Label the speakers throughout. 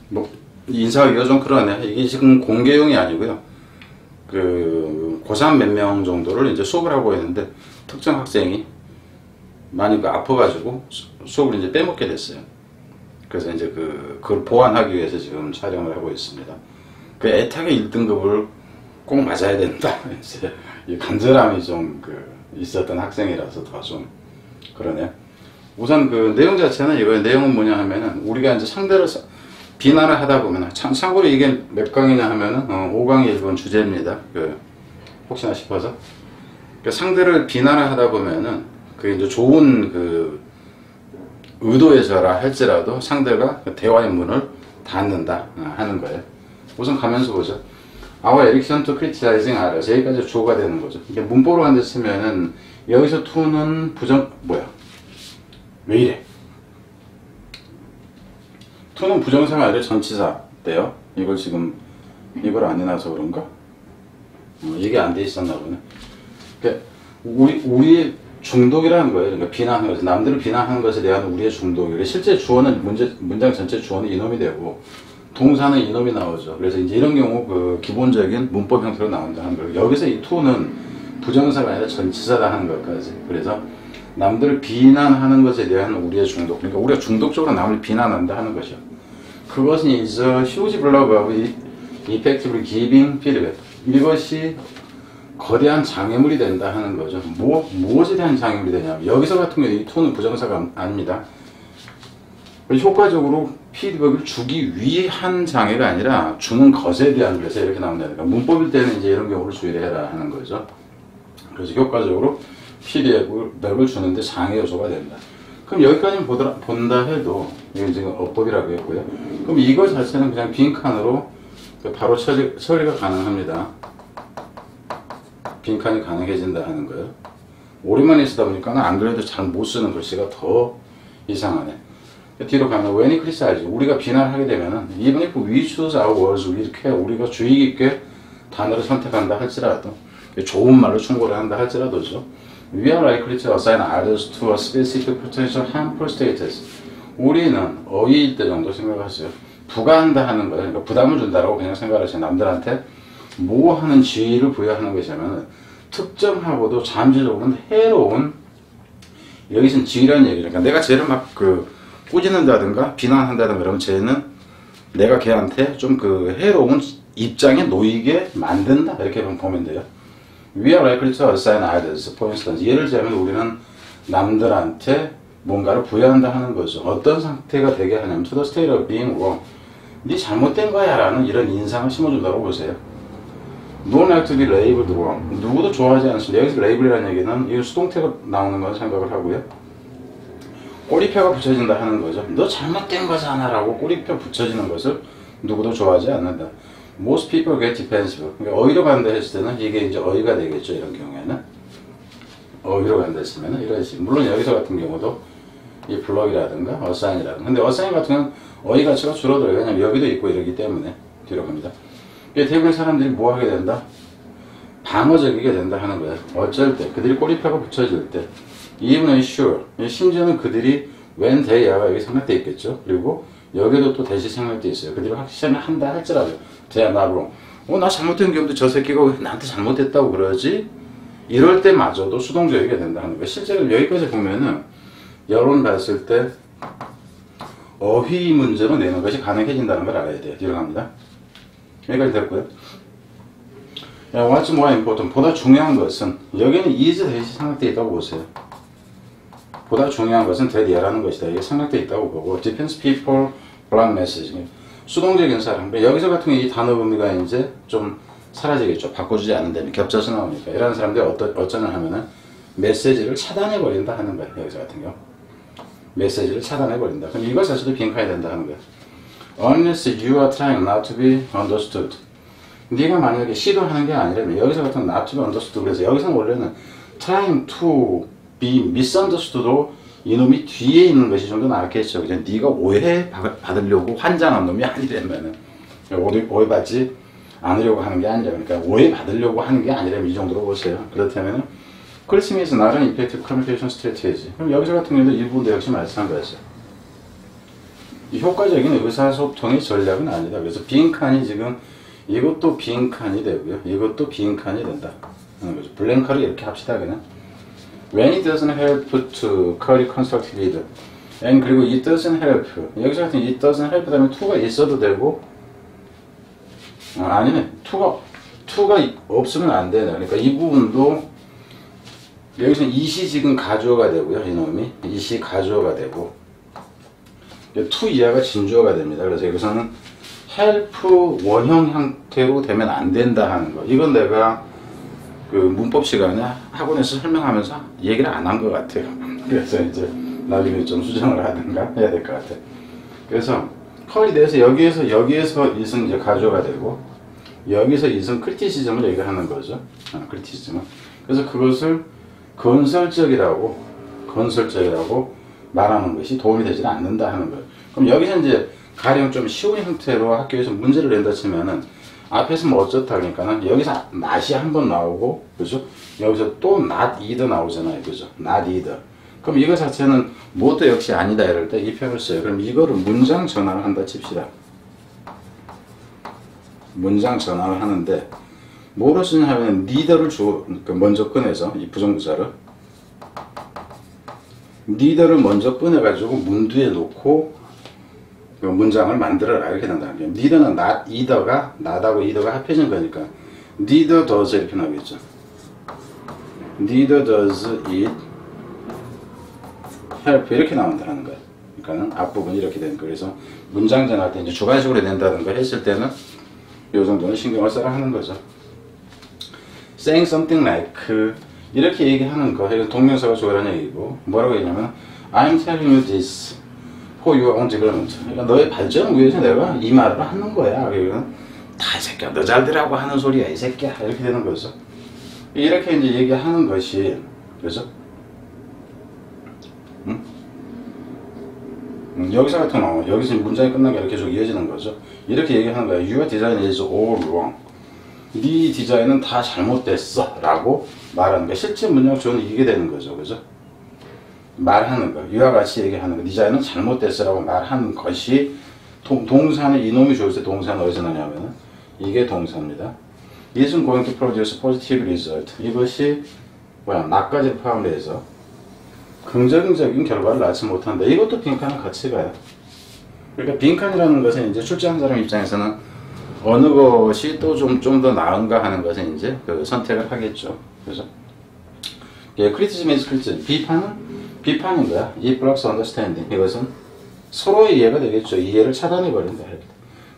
Speaker 1: 뭐 인사하기가 좀 그러네. 이게 지금 공개용이 아니고요. 그 고3 몇 명 정도를 이제 수업을 하고 있는데 특정 학생이 많이 아파가지고 수업을 이제 빼먹게 됐어요. 그래서 이제 그걸 보완하기 위해서 지금 촬영을 하고 있습니다. 그 애타게 1등급을 꼭 맞아야 된다. 이제 이 간절함이 좀 있었던 학생이라서 더 좀 그러네요. 우선 그 내용 자체는 이거예요. 내용은 뭐냐 하면은 우리가 이제 상대를 비난을 하다 보면 참고로 이게 몇 강이냐 하면은 5강의 1번 주제입니다. 혹시나 싶어서 상대를 비난을 하다 보면은 이제 좋은 의도에서라 할지라도 상대가 대화의 문을 닫는다 하는 거예요. 우선 가면서 보죠. Our addiction to criticizing others. 여기까지 주어가 되는 거죠. 이게 문법으로 한데 쓰면은 여기서 to는 왜 이래? to는 부정사가 아니라 전치사대요. 이걸 지금 이걸 안 해놔서 그런가? 이게 안 돼 있었나 보네. 그러니까 우리의 중독이라는 거예요. 그러니까 비난하는 것을, 남들을 비난하는 것에 대한 우리의 중독이. 실제 주어는 문장 전체 주어는 이놈이 되고 동사는 이놈이 나오죠. 그래서 이제 이런 경우 기본적인 문법 형태로 나온다는 거예요. 여기서 이 to는 부정사가 아니라 전치사다 하는 것까지. 그래서 남들을 비난하는 것에 대한 우리의 중독. 그러니까 우리가 중독적으로 남을 비난한다 하는 것이요. 그것은 is a huge block of effectively giving feedback. 이것이 거대한 장애물이 된다 하는 거죠. 무엇에 대한 장애물이 되냐면 여기서 같은 경우에 이 to는 부정사가 아닙니다. 효과적으로 피드백을 주기 위한 장애가 아니라 주는 것에 대한, 그래서 이렇게 나온다니까. 문법일 때는 이제 이런 경우를 주의를 해라 하는 거죠. 그래서 효과적으로 피드백을 주는데 장애 요소가 된다. 그럼 여기까지는 본다 해도 이건 지금 어법이라고 했고요. 그럼 이거 자체는 그냥 빈칸으로 바로 처리가 가능합니다. 빈칸이 가능해진다 하는 거예요. 오랜만에 쓰다 보니까 안 그래도 잘 못 쓰는 글씨가 더 이상하네. 뒤로 가면 when we criticize, 우리가 비난하게 되면은 even if we choose our words, 이렇게 우리가 주의 깊게 단어를 선택한다 할지라도, 좋은 말로 충고를 한다 할지라도죠. We are likely to assign others to a specific potential harmful status. 우리는 어휘일 때 정도 생각하세요. 부과한다 하는 거예요. 그러니까 부담을 준다라고 그냥 생각하세요. 남들한테 뭐 하는 지위를 부여하는 것이냐면 특정하고도 잠재적으로는 해로운, 여기서는 지위라는 얘기죠. 그러니까 내가 쟤를 막 꾸짖는다든가 비난한다든가 그러면 쟤는 내가 걔한테 좀 해로운 입장에 놓이게 만든다, 이렇게 보면 돼요. We are likely to assign others. For instance, 예를 들자면 우리는 남들한테 뭔가를 부여한다 하는 거죠. 어떤 상태가 되게 하냐면 to the state of being wrong. 네 잘못된 거야 라는 이런 인상을 심어준다고 보세요. Don't like to be labeled wrong. 누구도 좋아하지 않습니다. 여기서 label이라는 얘기는 이 수동태가 나오는 건 생각을 하고요. 꼬리표가 붙여진다 하는 거죠. 너 잘못된 거잖아 라고 꼬리표 붙여지는 것을 누구도 좋아하지 않는다. Most people get defensive. 그러니까 어휘로 간다 했을 때는 이게 이제 어휘가 되겠죠. 이런 경우에는 어휘로 간다 했으면 이런 식. 물론 여기서 같은 경우도 이 블럭이라든가 어사인이라든가. 근데 어사인 같은 경우는 어휘 가치가 줄어들어요. 왜냐면 여기도 있고 이러기 때문에. 뒤로 갑니다. 대부분 사람들이 뭐 하게 된다? 방어적이게 된다 하는 거예요. 어쩔 때 그들이 꼬리표가 붙여질 때. Even sure. 심지어는 그들이 when they are가 여기 생략돼 있겠죠. 그리고 여기도 또 대시 생략돼 있어요. 그들이 확신을 한다 할지라도 they are not wrong. 나 잘못된 경우도 저 새끼가 왜 나한테 잘못했다고 그러지? 이럴 때마저도 수동적이게 된다 하는 거예요. 실제로 여기까지 보면은 여론 봤을 때 어휘 문제로 내는 것이 가능해진다는 걸 알아야 돼요. 뒤로 갑니다. 여기까지 됐고요. What's more important? 보다 중요한 것은, 여기는 is 대시 생략돼 있다고 보세요. 보다 중요한 것은 that이라는 것이다. 이게 생략돼 있다고 보고, defense people, blank message. 수동적인 사람. 여기서 같은 경우 이 단어 의미가 이제 좀 사라지겠죠. 바꿔주지 않는다면 겹쳐서 나오니까. 이런 사람들이 어쩌냐 하면은 메시지를 차단해버린다 하는 거예요. 여기서 같은 경우. 메시지를 차단해버린다. 그럼 이것 자체도 빈칸이 된다 하는 거예요. Unless you are trying not to be understood. 네가 만약에 시도하는 게 아니라면, 여기서 같은 not to be understood. 그래서 여기서는 원래는 trying to be misunderstood로 이놈이 뒤에 있는 것이 좀 더 낫겠죠. 그냥 네가 오해받으려고 환장한 놈이 아니라면은, 오해받지 않으려고 하는 게 아니라, 그러니까 오해받으려고 하는 게 아니라면 이 정도로 보세요. 그렇다면은 criticism is not an effective communication strategy. 그럼 여기서 같은 경우도 일본도 역시 마찬가지죠. 효과적인 의사소통의 전략은 아니다. 그래서 빈칸이 지금 이것도 빈칸이 되고요. 이것도 빈칸이 된다. 블랭크를 이렇게 합시다 그냥. When it doesn't help to curry constructive either. And 그리고 it doesn't help. 여기서 같은 it doesn't help 다음에 to가 있어도 되고 아니네. to가 없으면 안 되네. 그러니까 이 부분도 여기서 it이 지금 가주어가 되고요. 이놈이 it이 가주어가 되고 to 이하가 진주어가 됩니다. 그래서 여기서는 help 원형 형태로 되면 안 된다 하는 거. 이건 내가 그 문법 시간에 학원에서 설명하면서 얘기를 안 한 것 같아요. 그래서 이제 나중에 좀 수정을 하든가 해야 될 것 같아요. 그래서 컬이 돼서 여기에서 it은 이제 가주어가 되고 여기서 it은 크리티시즘을 얘기하는 거죠. 크리티시즘은. 그래서 그것을 건설적이라고 말하는 것이 도움이 되지 않는다 하는 거예요. 그럼 여기서 이제 가령 좀 쉬운 형태로 학교에서 문제를 낸다 치면은 앞에서 뭐 어쩌다 하니까는 여기서 not이 한 번 나오고 그죠? 여기서 또 not either 나오잖아요. 그죠? not either. 그럼 이거 자체는 뭐도 역시 아니다 이럴 때 이 표현을 써요. 그럼 이거를 문장 전환을 한다 칩시다. 문장 전환을 하는데 뭐로 쓰냐 하면 neither를 먼저 꺼내서 이 부정부사를 neither를 먼저 꺼내가지고 문 뒤에 놓고 문장을 만들어라 이렇게 된다는 거예요. neither는 not either가 not하고 either가 합해진 거니까 neither does 이렇게 나오겠죠. neither does it help 이렇게 나온다는 거예요. 그러니까는 앞부분이 이렇게 되는 거예요. 그래서 문장 전할 때 이제 주관식으로 낸다는 걸 했을 때는 이 정도는 신경을 써라 하는 거죠. saying something like 이렇게 얘기하는 거 이건 동명사가 좋아라는 얘기고 뭐라고 했냐면 I'm telling you this for your own development. 그러니까 너의 발전을 위해서 내가 이 말을 하는 거야. 그러니까 다 이 새끼야 너 잘 되라고 하는 소리야 이 새끼야 이렇게 되는 거죠. 이렇게 이제 얘기하는 것이 그죠? 여기서 같은 경우 여기서 문장이 끝난 게 계속 이어지는 거죠. 이렇게 얘기하는 거야. Your design is all wrong. 네 디자인은 다 잘못됐어 라고 말하는 거. 실제 문장 주어는 이게 되는 거죠. 그죠? 말하는 거. 이와 같이 얘기하는 거. 디자인은 잘못됐어 라고 말하는 것이 동사는 이놈이 좋을 때 동사는 어디서 나냐면은 이게 동사입니다. Isn't going to produce positive result. 이것이 나까지 포함해서 긍정적인 결과를 낳지 못한다. 이것도 빈칸은 같이 가요. 그러니까 빈칸이라는 것은 이제 출제한 사람 입장에서는 어느 것이 또 좀 더 나은가 하는 것은 이제 그 선택을 하겠죠. 그래서 criticism is criticism. 비판인 거야. 이 blocks understanding. 이것은 서로의 이해가 되겠죠. 이해를 차단해 버린다.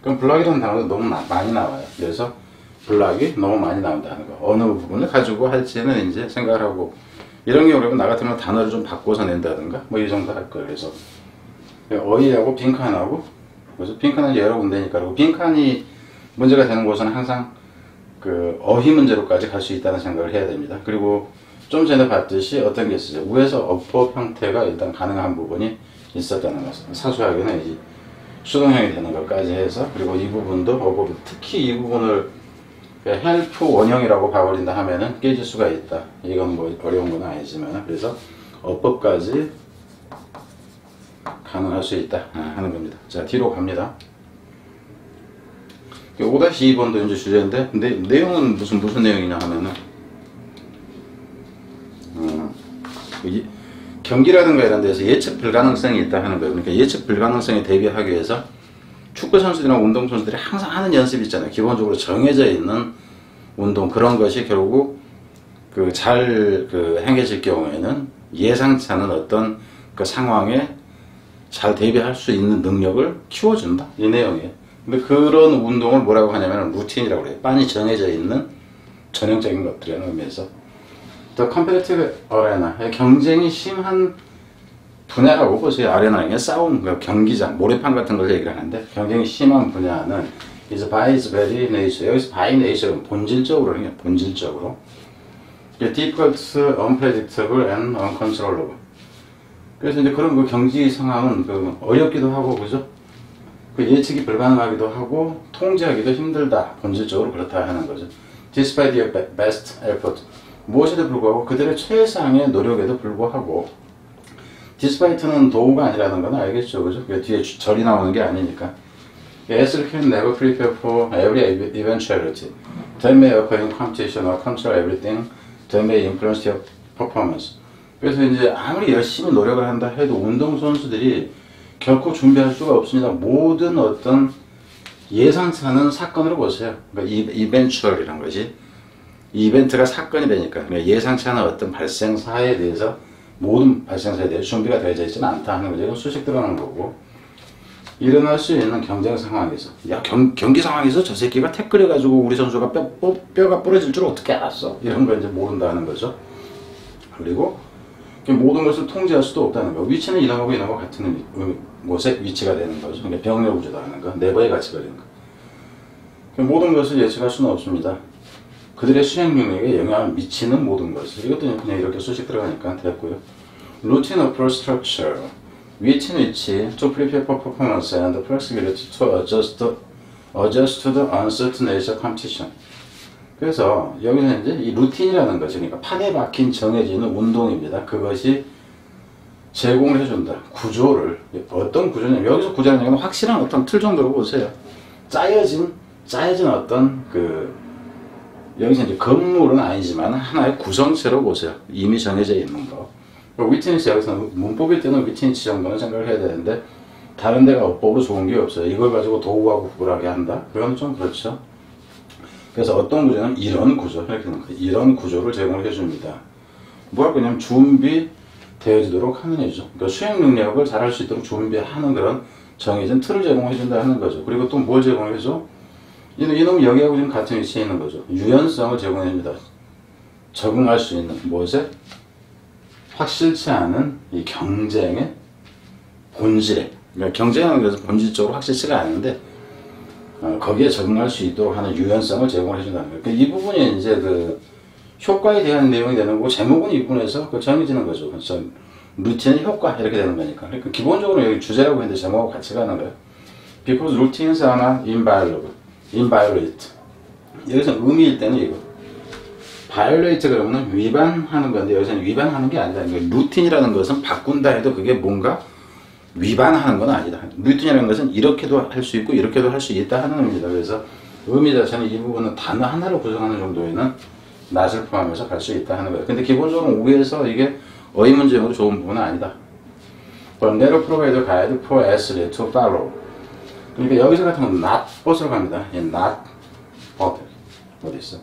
Speaker 1: 그럼 블락이라는 단어가 너무 많이 나와요. 그래서 블락이 너무 많이 나온다는 거. 어느 부분을 가지고 할지는 이제 생각을 하고 이런 경우 그러면 나 같으면 단어를 좀 바꿔서 낸다든가 뭐 이 정도 할 거예요. 그래서 어휘하고 빈칸하고 그래서 빈칸은 여러 군데니까 그리고 빈칸이 문제가 되는 곳은 항상 그 어휘 문제로까지 갈 수 있다는 생각을 해야 됩니다. 그리고 좀 전에 봤듯이 어떤 게 있어요. 위에서 어법 형태가 일단 가능한 부분이 있었다는 것. 사소하게는 이 수동형이 되는 것까지 해서 그리고 이 부분도 어법 특히 이 부분을 헬프 원형이라고 봐버린다 하면은 깨질 수가 있다. 이건 뭐 어려운 건 아니지만 그래서 어법까지 가능할 수 있다 하는 겁니다. 자 뒤로 갑니다. 5-2번도 이제 주제인데 근데 내용은 무슨 내용이냐 하면은 경기라든가 이런 데서 예측 불가능성이 있다 하는 거예요. 그러니까 예측 불가능성에 대비하기 위해서 축구 선수들이나 운동 선수들이 항상 하는 연습이 있잖아요. 기본적으로 정해져 있는 운동 그런 것이 결국 잘 행해질 경우에는 예상치 않은 어떤 그 상황에 잘 대비할 수 있는 능력을 키워준다 이 내용이에요. 근데 그런 운동을 뭐라고 하냐면 루틴이라고 그래요. 빤히 정해져 있는 전형적인 것들이라는 의미에서 The competitive arena 경쟁이 심한 분야라고 보세요. 아레나는 싸움, 경기장, 모래판 같은 걸 얘기를 하는데 경쟁이 심한 분야는 is by its very nature. 여기서 by nature는 본질적으로 그냥 본질적으로 difficult, unpredictable and uncontrollable. 그래서 이제 그런 경기 상황은 어렵기도 하고 그죠? 예측이 불가능하기도 하고 통제하기도 힘들다. 본질적으로 그렇다 하는 거죠. Despite your best effort. 무엇에도 불구하고 그들의 최상의 노력에도 불구하고 despite는 도구가 아니라는 건 알겠죠, 그죠? 뒤에 절이 나오는 게 아니니까. As can never prepare for every eventuality. That may occur in competition or control everything that may influence your performance. 그래서 이제 아무리 열심히 노력을 한다 해도 운동선수들이 결코 준비할 수가 없습니다. 모든 어떤 예상치 않은 사건으로 보세요. 그러니까 이벤츄얼이란 것이 이벤트가 사건이 되니까 그러니까 예상치 않은 어떤 발생사에 대해서 모든 발생사에 대해서 준비가 되어져 있지는 않다 하는 거죠. 이건 수식 들어가는 거고 일어날 수 있는 경쟁 상황에서 야 경기 상황에서 저 새끼가 태클해가지고 우리 선수가 뼈가 부러질 줄 어떻게 알았어? 이런 걸 이제 모른다는 거죠. 그리고 모든 것을 통제할 수도 없다는 거. 위치는 이놈하고 이놈하고 같은 곳에 위치가 되는 거죠. 그러니까 병력 우주다는 거, 네버의 가치가 되는 거. 모든 것을 예측할 수는 없습니다. 그들의 수행 능력에 영향을 미치는 모든 것을. 이것도 그냥 이렇게 수식 들어가니까 됐고요. Routine approach structure. 위치는 위치, to prepare for performance and the flexibility to adjust to the uncertain nature of competition. 그래서 여기서 이제 이 루틴이라는 것이 그러니까 판에 박힌 정해지는 운동입니다. 그것이 제공을 해준다. 구조를 어떤 구조냐면 여기서 구조라는 얘기는 확실한 어떤 틀 정도로 보세요. 짜여진 어떤 여기서 이제 건물은 아니지만 하나의 구성체로 보세요. 이미 정해져 있는 거. 위트니스 여기서 문법일 때는 위트니스 정도는 생각을 해야 되는데 다른 데가 어법으로 좋은 게 없어요. 이걸 가지고 도구하고 구분하게 한다? 그건 좀 그렇죠. 그래서 어떤 구조는 이런 구조, 이렇게 되는 거예요. 이런 구조를 제공을 해줍니다. 뭐할 거냐면 준비되어지도록 하는 일이죠. 그러니까 수행 능력을 잘할 수 있도록 준비하는 그런 정해진 틀을 제공해준다 하는 거죠. 그리고 또 뭘 제공해줘? 이놈이 여기하고 지금 같은 위치에 있는 거죠. 유연성을 제공해줍니다. 적응할 수 있는 무엇에? 확실치 않은 이 경쟁의 본질에. 그러니까 경쟁하는 것은 본질적으로 확실치가 않은데 거기에 적응할 수 있도록 하는 유연성을 제공을 해준다는 거예요. 그러니까 이 부분이 이제 효과에 대한 내용이 되는 거고 제목은 이 부분에서 정해지는 거죠. 그래서 루틴의 효과 이렇게 되는 거니까. 그러니까 기본적으로 여기 주제라고 했는데 제목하고 같이 가는 거예요. Because routines are not inviolate. 여기서 의미일 때는 이거. violate 그러면 위반하는 건데 여기서는 위반하는 게 아니다. 그러니까 루틴이라는 것은 바꾼다 해도 그게 뭔가 위반하는 건 아니다. 루틴이라는 것은 이렇게도 할 수 있고 이렇게도 할 수 있다 하는 의미입니다. 그래서 의미 자체는 이 부분은 단어 하나로 구성하는 정도에는 낫을 포함해서 갈 수 있다 하는 거예요. 근데 기본적으로 우에서 이게 어휘 문제용으로 좋은 부분은 아니다. But narrow provide guide for athlete to follow. 그러니까 여기서 같은 건 not but으로 갑니다. not but. 어디 있어?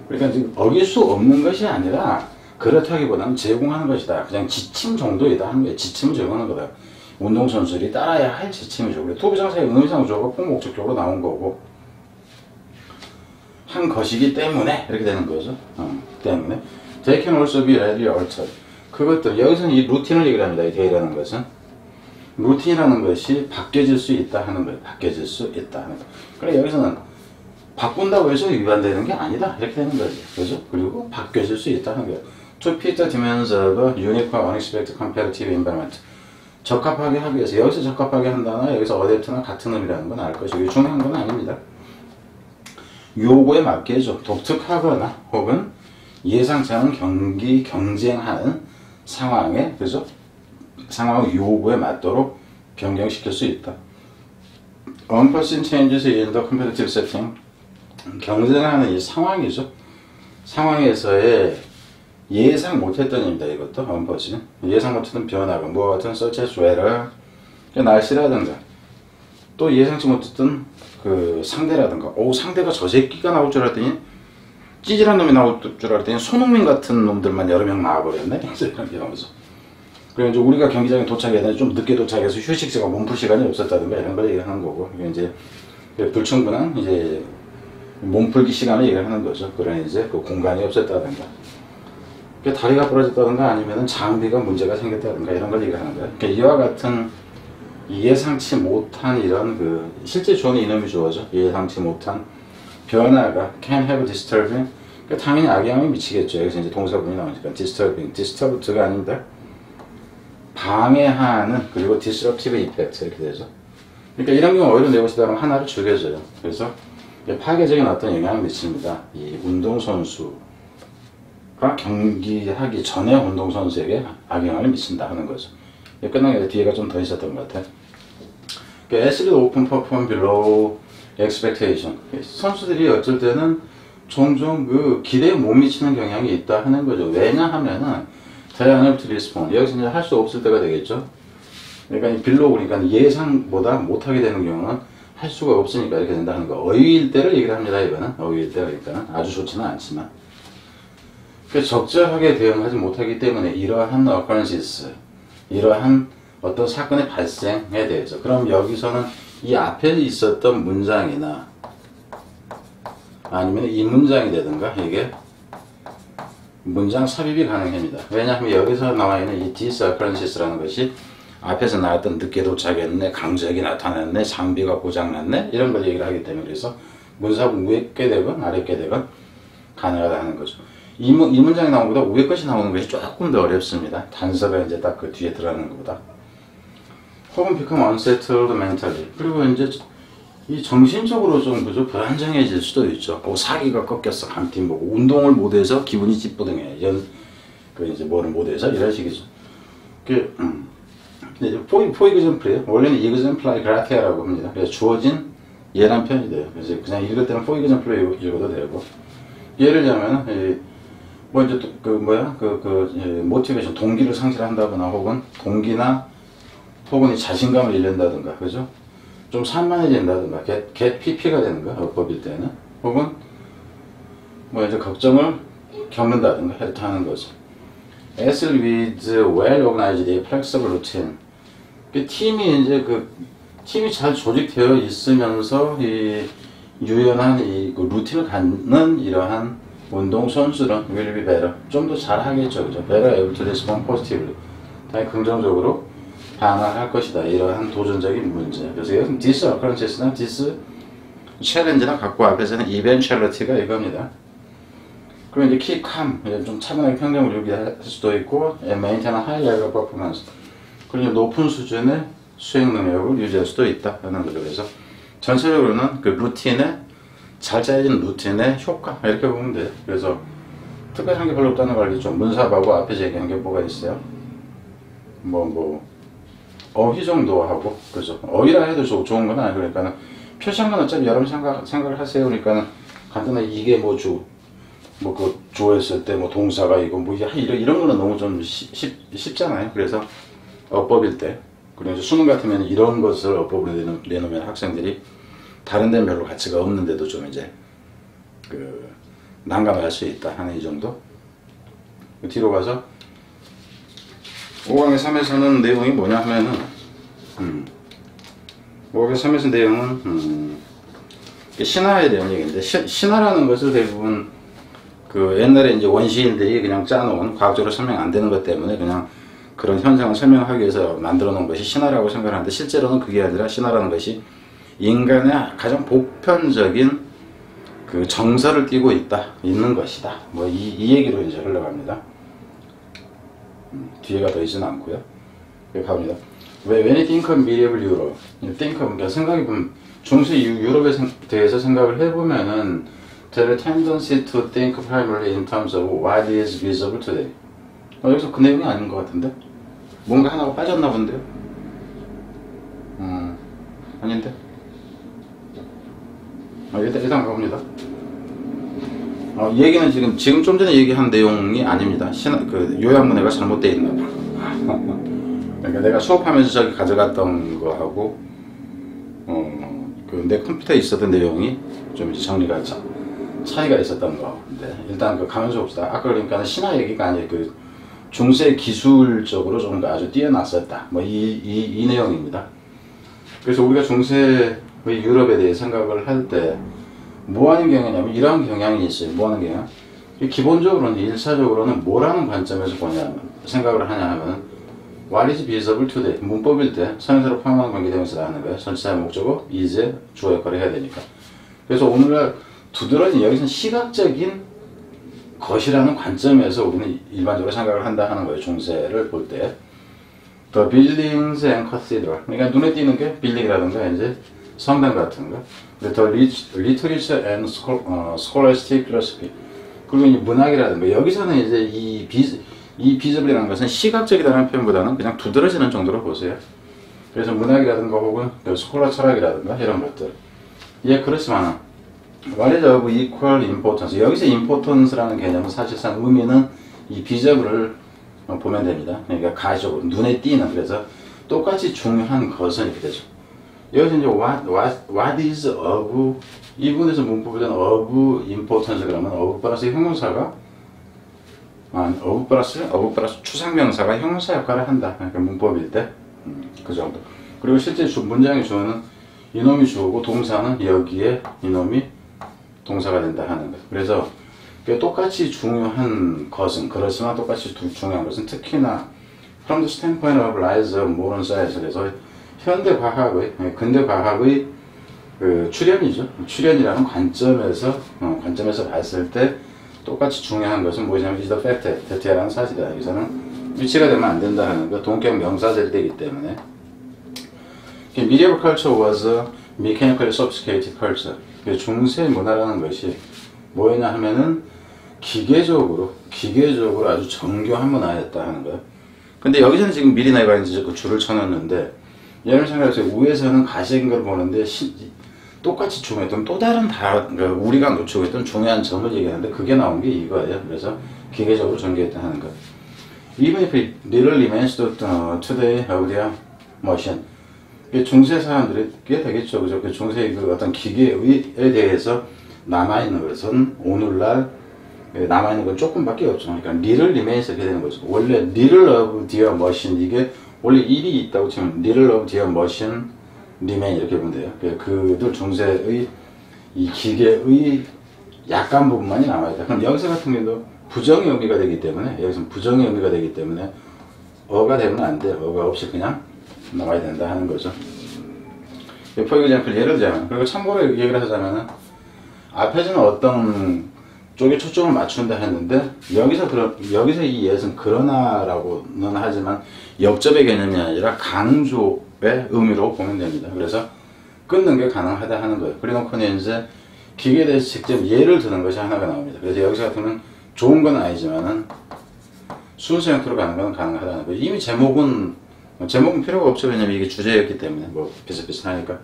Speaker 1: 그러니까 지금 어길 수 없는 것이 아니라 그렇다기보다는 제공하는 것이다. 그냥 지침 정도이다 하는 거예요. 지침을 제공하는 거다. 운동선수들이 따라야 할 지침이죠. 그래 투부장사의 의미상 조가 꼭 목적적으로 나온 거고 한 것이기 때문에 이렇게 되는 거죠. 때문에 They can also be readily altered. 그것들 여기서는 이 루틴을 얘기를 합니다. 이 데이라는 것은 루틴이라는 것이 바뀌어질 수 있다 하는 거예요. 바뀌어질 수 있다 하는 거. 그래 여기서는 바꾼다고 해서 위반되는 게 아니다. 이렇게 되는 거죠. 그죠? 그리고 바뀌어질 수 있다 하는 거예요. To fit the demands of a unique or unexpected competitive environment. 적합하게 하기 위해서 여기서 적합하게 한다나 여기서 어댑트나 같은 의미라는 건 알 것이고 중요한 건 아닙니다. 요구에 맞게 해줘. 독특하거나 혹은 예상치 않은 경쟁하는 상황에 그죠? 상황 요구에 맞도록 변경시킬 수 있다. Unforeseen changes in the competitive setting. 경쟁하는 이 상황이죠. 상황에서의 예상 못했던 일입니다. 이것도 unforeseen. 예상 못했던 변화가 뭐와 같은 such as weather, 날씨라든가 또 예상치 못했던 그 상대라든가 상대가 저 새끼가 나올 줄 알았더니 찌질한 놈이 나올 줄 알았더니 손흥민 같은 놈들만 여러 명 나와버렸네. 이렇게 하면서 그리고 이제 우리가 경기장에 도착해야 되는데 좀 늦게 도착해서 휴식 시간, 몸풀 시간이 없었다든가 이런 걸 얘기하는 거고 이제 불충분한 이제 몸풀기 시간을 얘기하는 거죠. 그런 이제 그 공간이 없었다든가 다리가 부러졌다든가 아니면은 장비가 문제가 생겼다든가 이런 걸 얘기하는 거예요. 그러니까 이와 같은 예상치 못한 이런 그 실제 주어는 이놈이 주어죠. 예상치 못한 변화가 can have disturbing. 그러니까 당연히 악영향이 미치겠죠. 여기서 이제 동사분이 나오니까 disturbed가 아닙니다. 방해하는 그리고 disruptive effect 이렇게 되죠. 그러니까 이런 경우 어휘로 내보시다가 하나를 죽여줘요. 그래서 파괴적인 어떤 영향을 미칩니다. 이 운동선수가 경기하기 전에 운동선수에게 악영향을 미친다 하는 거죠. 끝나게 뒤에가 좀 더 있었던 것 같아요. Athlete often perform below expectation. 선수들이 어쩔 때는 종종 그 기대에 못 미치는 경향이 있다 하는 거죠. 왜냐하면은 they are unable to respond. 여기서 이제 할 수 없을 때가 되겠죠. 그러니까 이 below 그러니까 예상보다 못하게 되는 경우는 할 수가 없으니까 이렇게 된다는 거. 어휘일 때를 얘기를 합니다. 이거는 어휘일 때가 그러니까 아주 좋지는 않지만. 적절하게 대응하지 못하기 때문에 이러한 occurrences, 이러한 어떤 사건의 발생에 대해서 그럼 여기서는 이 앞에 있었던 문장이나 아니면 이 문장이 되든가 이게 문장 삽입이 가능합니다. 왜냐하면 여기서 나와 있는 이 these occurrences라는 것이 앞에서 나왔던 늦게 도착했네, 강제하게 나타났네, 장비가 고장났네 이런 걸 얘기를 하기 때문에 그래서 문사부 위에 게 되건 아래 게 되건 가능하다는 거죠. 이 문장이 나오는 것보다 위에 것이 나오는 것이 조금 더 어렵습니다. 단서가 이제 딱 그 뒤에 들어가는 것보다. 혹은 become unsettled mentally. 그리고 이제 이 정신적으로 좀 그죠 불안정해질 수도 있죠. 사기가 꺾였어 한 팀 보고 운동을 못해서 기분이 찌뿌둥해. 그 이제 뭐를 못해서 이런 식이죠. for example이에요. 원래는 exemplary gratia라고 합니다. 그래서 주어진 예란 편이 돼요. 그래서 그냥 읽을 때는 for example로 읽어도 되고. 예를 들자면 뭐 이제 모티베이션 동기를 상실한다거나 혹은 동기나 혹은 자신감을 잃는다든가 그죠? 좀 산만해진다든가 get pp가 되는 거 어법일 때는 혹은 뭐 이제 걱정을 겪는다든가 이렇게 하는 거죠. Athlete with well organized flexible routine. 팀이 이제 팀이 잘 조직되어 있으면서 이 유연한 이 루틴을 갖는 이러한 운동 선수는 will be better. 좀 더 잘하겠죠, 그죠? Better able to respond positively. 당연히 긍정적으로 반응할 것이다. 이러한 도전적인 문제. 그래서 여기서 this occurrences나 this challenge나 갖고 앞에서는 eventuality가 이겁니다. 그리고 이제 keep calm, 좀 차분하게 평정을 유지할 수도 있고, maintain a high level of performance. 그리고 높은 수준의 수행 능력을 유지할 수도 있다 하는 거죠. 그래서 전체적으로는 그 루틴에 잘 짜여진 루틴의 효과 이렇게 보면 돼요. 그래서 특별한 게 별로 없다는 걸 알겠죠. 문사하고 앞에서 얘기한 게 뭐가 있어요? 어휘 정도 하고 그죠. 어휘라 해도 좋은 건 아니고 그러니까는 표시한 건 어차피 여러분 생각을 하세요. 그러니까는 간단하게 이게 조했을 때 동사가 이거 이런 거는 너무 좀 쉽잖아요. 그래서 어법일 때 그리고 이제 수능 같으면 이런 것을 어법으로 내놓으면 학생들이 다른 데는 별로 가치가 없는데도 좀 이제 난감할 수 있다 하는 이 정도. 뒤로 가서 5강의 3에서는 내용이 뭐냐 하면은 5강의 3에서 내용은 신화에 대한 얘기인데 신화라는 것을 대부분 옛날에 이제 원시인들이 그냥 짜놓은 과학적으로 설명 안 되는 것 때문에 그냥 그런 현상을 설명하기 위해서 만들어 놓은 것이 신화라고 생각하는데 실제로는 그게 아니라 신화라는 것이 인간의 가장 보편적인 정서를 띠고 있는 것이다. 이 얘기로 이제 흘러갑니다. 뒤에가 더 있지는 않고요. 여기 갑니다. When you think of medieval Europe, 그러니까 중세 유럽에 대해서 생각을 해보면은 there is a tendency to think primarily in terms of what is visible today. 여기서 그 내용이 아닌 것 같은데? 뭔가 하나가 빠졌나 본데요? 아닌데? 일단 가봅니다. 얘기는 지금 좀 전에 얘기한 내용이 아닙니다. 요약문해가 잘못되어 있나 봐. 그러니까 내가 수업하면서 저기 가져갔던 거하고, 내 컴퓨터에 있었던 내용이 좀 이제 정리가 차이가 있었던 거. 네, 일단 가면서 봅시다. 아까 그러니까 신화 얘기가 아니에요. 중세 기술적으로 좀 아주 뛰어났었다. 이 내용입니다. 그래서 우리가 중세의 유럽에 대해 생각을 할 때 뭐 하는 경향이냐면 이러한 경향이 있어요. 뭐 하는 경향? 기본적으로는 1차적으로는 뭐라는 관점에서 생각을 하냐 하면 What is visible today? 문법일 때 선행사로 포함한 관계대명사를 하는 거예요. 전치사 목적어, is, 주어 역할을 해야 되니까. 그래서 오늘날 두드러진 여기서는 시각적인 것이라는 관점에서 우리는 일반적으로 생각을 한다 하는 거예요. 중세를 볼 때. The buildings and cathedral. 그러니까 눈에 띄는 게 빌딩이라든가 이제 성당 같은 거. The literature and scholastic philosophy. 그리고 이제 문학이라든가 여기서는 이제 이 비즈블이라는 것은 시각적이라는 표현보다는 그냥 두드러지는 정도로 보세요. 그래서 문학이라든가 혹은 스콜라 철학이라든가 이런 것들. 예, 그렇지만 what is of equal importance? 여기서 importance라는 개념은 사실상 의미는 이 비저블을 보면 됩니다. 그러니까 가시적으로 눈에 띄는, 그래서 똑같이 중요한 것은 이렇게 되죠. 여기서 이제 what is of, 이 부분에서 문법에는 of importance 그러면 of 플러스 형용사가 of 플러스 추상명사가 형용사 역할을 한다. 그러니까 문법일 때 그 정도. 그리고 실제 문장의 주어는 이놈이 주어고 동사는 여기에 이놈이 동사가 된다 하는 것. 그래서 똑같이 중요한 것은 그렇지만 똑같이 중요한 것은 특히나 from the standpoint of rise of modern science, 그래서 현대 과학의 근대 과학의 그 출현이죠. 출현이라는 관점에서 봤을 때 똑같이 중요한 것은 무엇이냐면 is the fact, 대체라는 사실이다. 여기서는 위치가 되면 안 된다 하는 거, 동격 명사절이 되기 때문에. Medieval culture was a mechanically sophisticated culture. 중세 문화라는 것이 뭐였냐 하면은 기계적으로 아주 정교한 문화였다 하는 거예요. 근데 여기서는 지금 미리 내가 이제 그 줄을 쳐놨는데, 여러분 생각해보세요. 위에서는 가시적인 걸 보는데 똑같이 중요했던 또 다른 우리가 놓치고 있던 중요한 점을 얘기하는데 그게 나온 게 이거예요. 그래서 기계적으로 전개했다 하는 거. Even if it little remains today of their machine. 중세 사람들이 꽤 되겠죠. 그죠? 그 중세의 그 어떤 기계에 대해서 남아있는 것은 오늘날 남아있는 건 조금밖에 없죠. 그러니까 little remains 이렇게 되는 거죠. 원래 little of their machine, 이게 원래 일이 있다고 치면 little of their machine remain 이렇게 보면 돼요. 그들 중세의 이 기계의 약간 부분만이 남아있다. 그럼 여기서 같은 경우도 부정의 의미가 되기 때문에, 여기서는 부정의 의미가 되기 때문에 어가 되면 안 돼. 어가 없이 그냥 나와야 된다 하는 거죠. for example, 예를 들자면, 그리고 참고로 얘기를 하자면은 앞에서는 어떤 쪽에 초점을 맞춘다 했는데 여기서 이 예는 그러나라고는 하지만 역접의 개념이 아니라 강조의 의미로 보면 됩니다. 그래서 끊는 게 가능하다 하는 거예요. 그래놓고는 이제 기계에 대해서 직접 예를 드는 것이 하나가 나옵니다. 그래서 여기서 같으면 좋은 건 아니지만은 순서 형태로 가는 건 가능하다는 거예요. 이미 제목은 필요가 없죠. 왜냐면 이게 주제였기 때문에 뭐 비슷비슷하니까.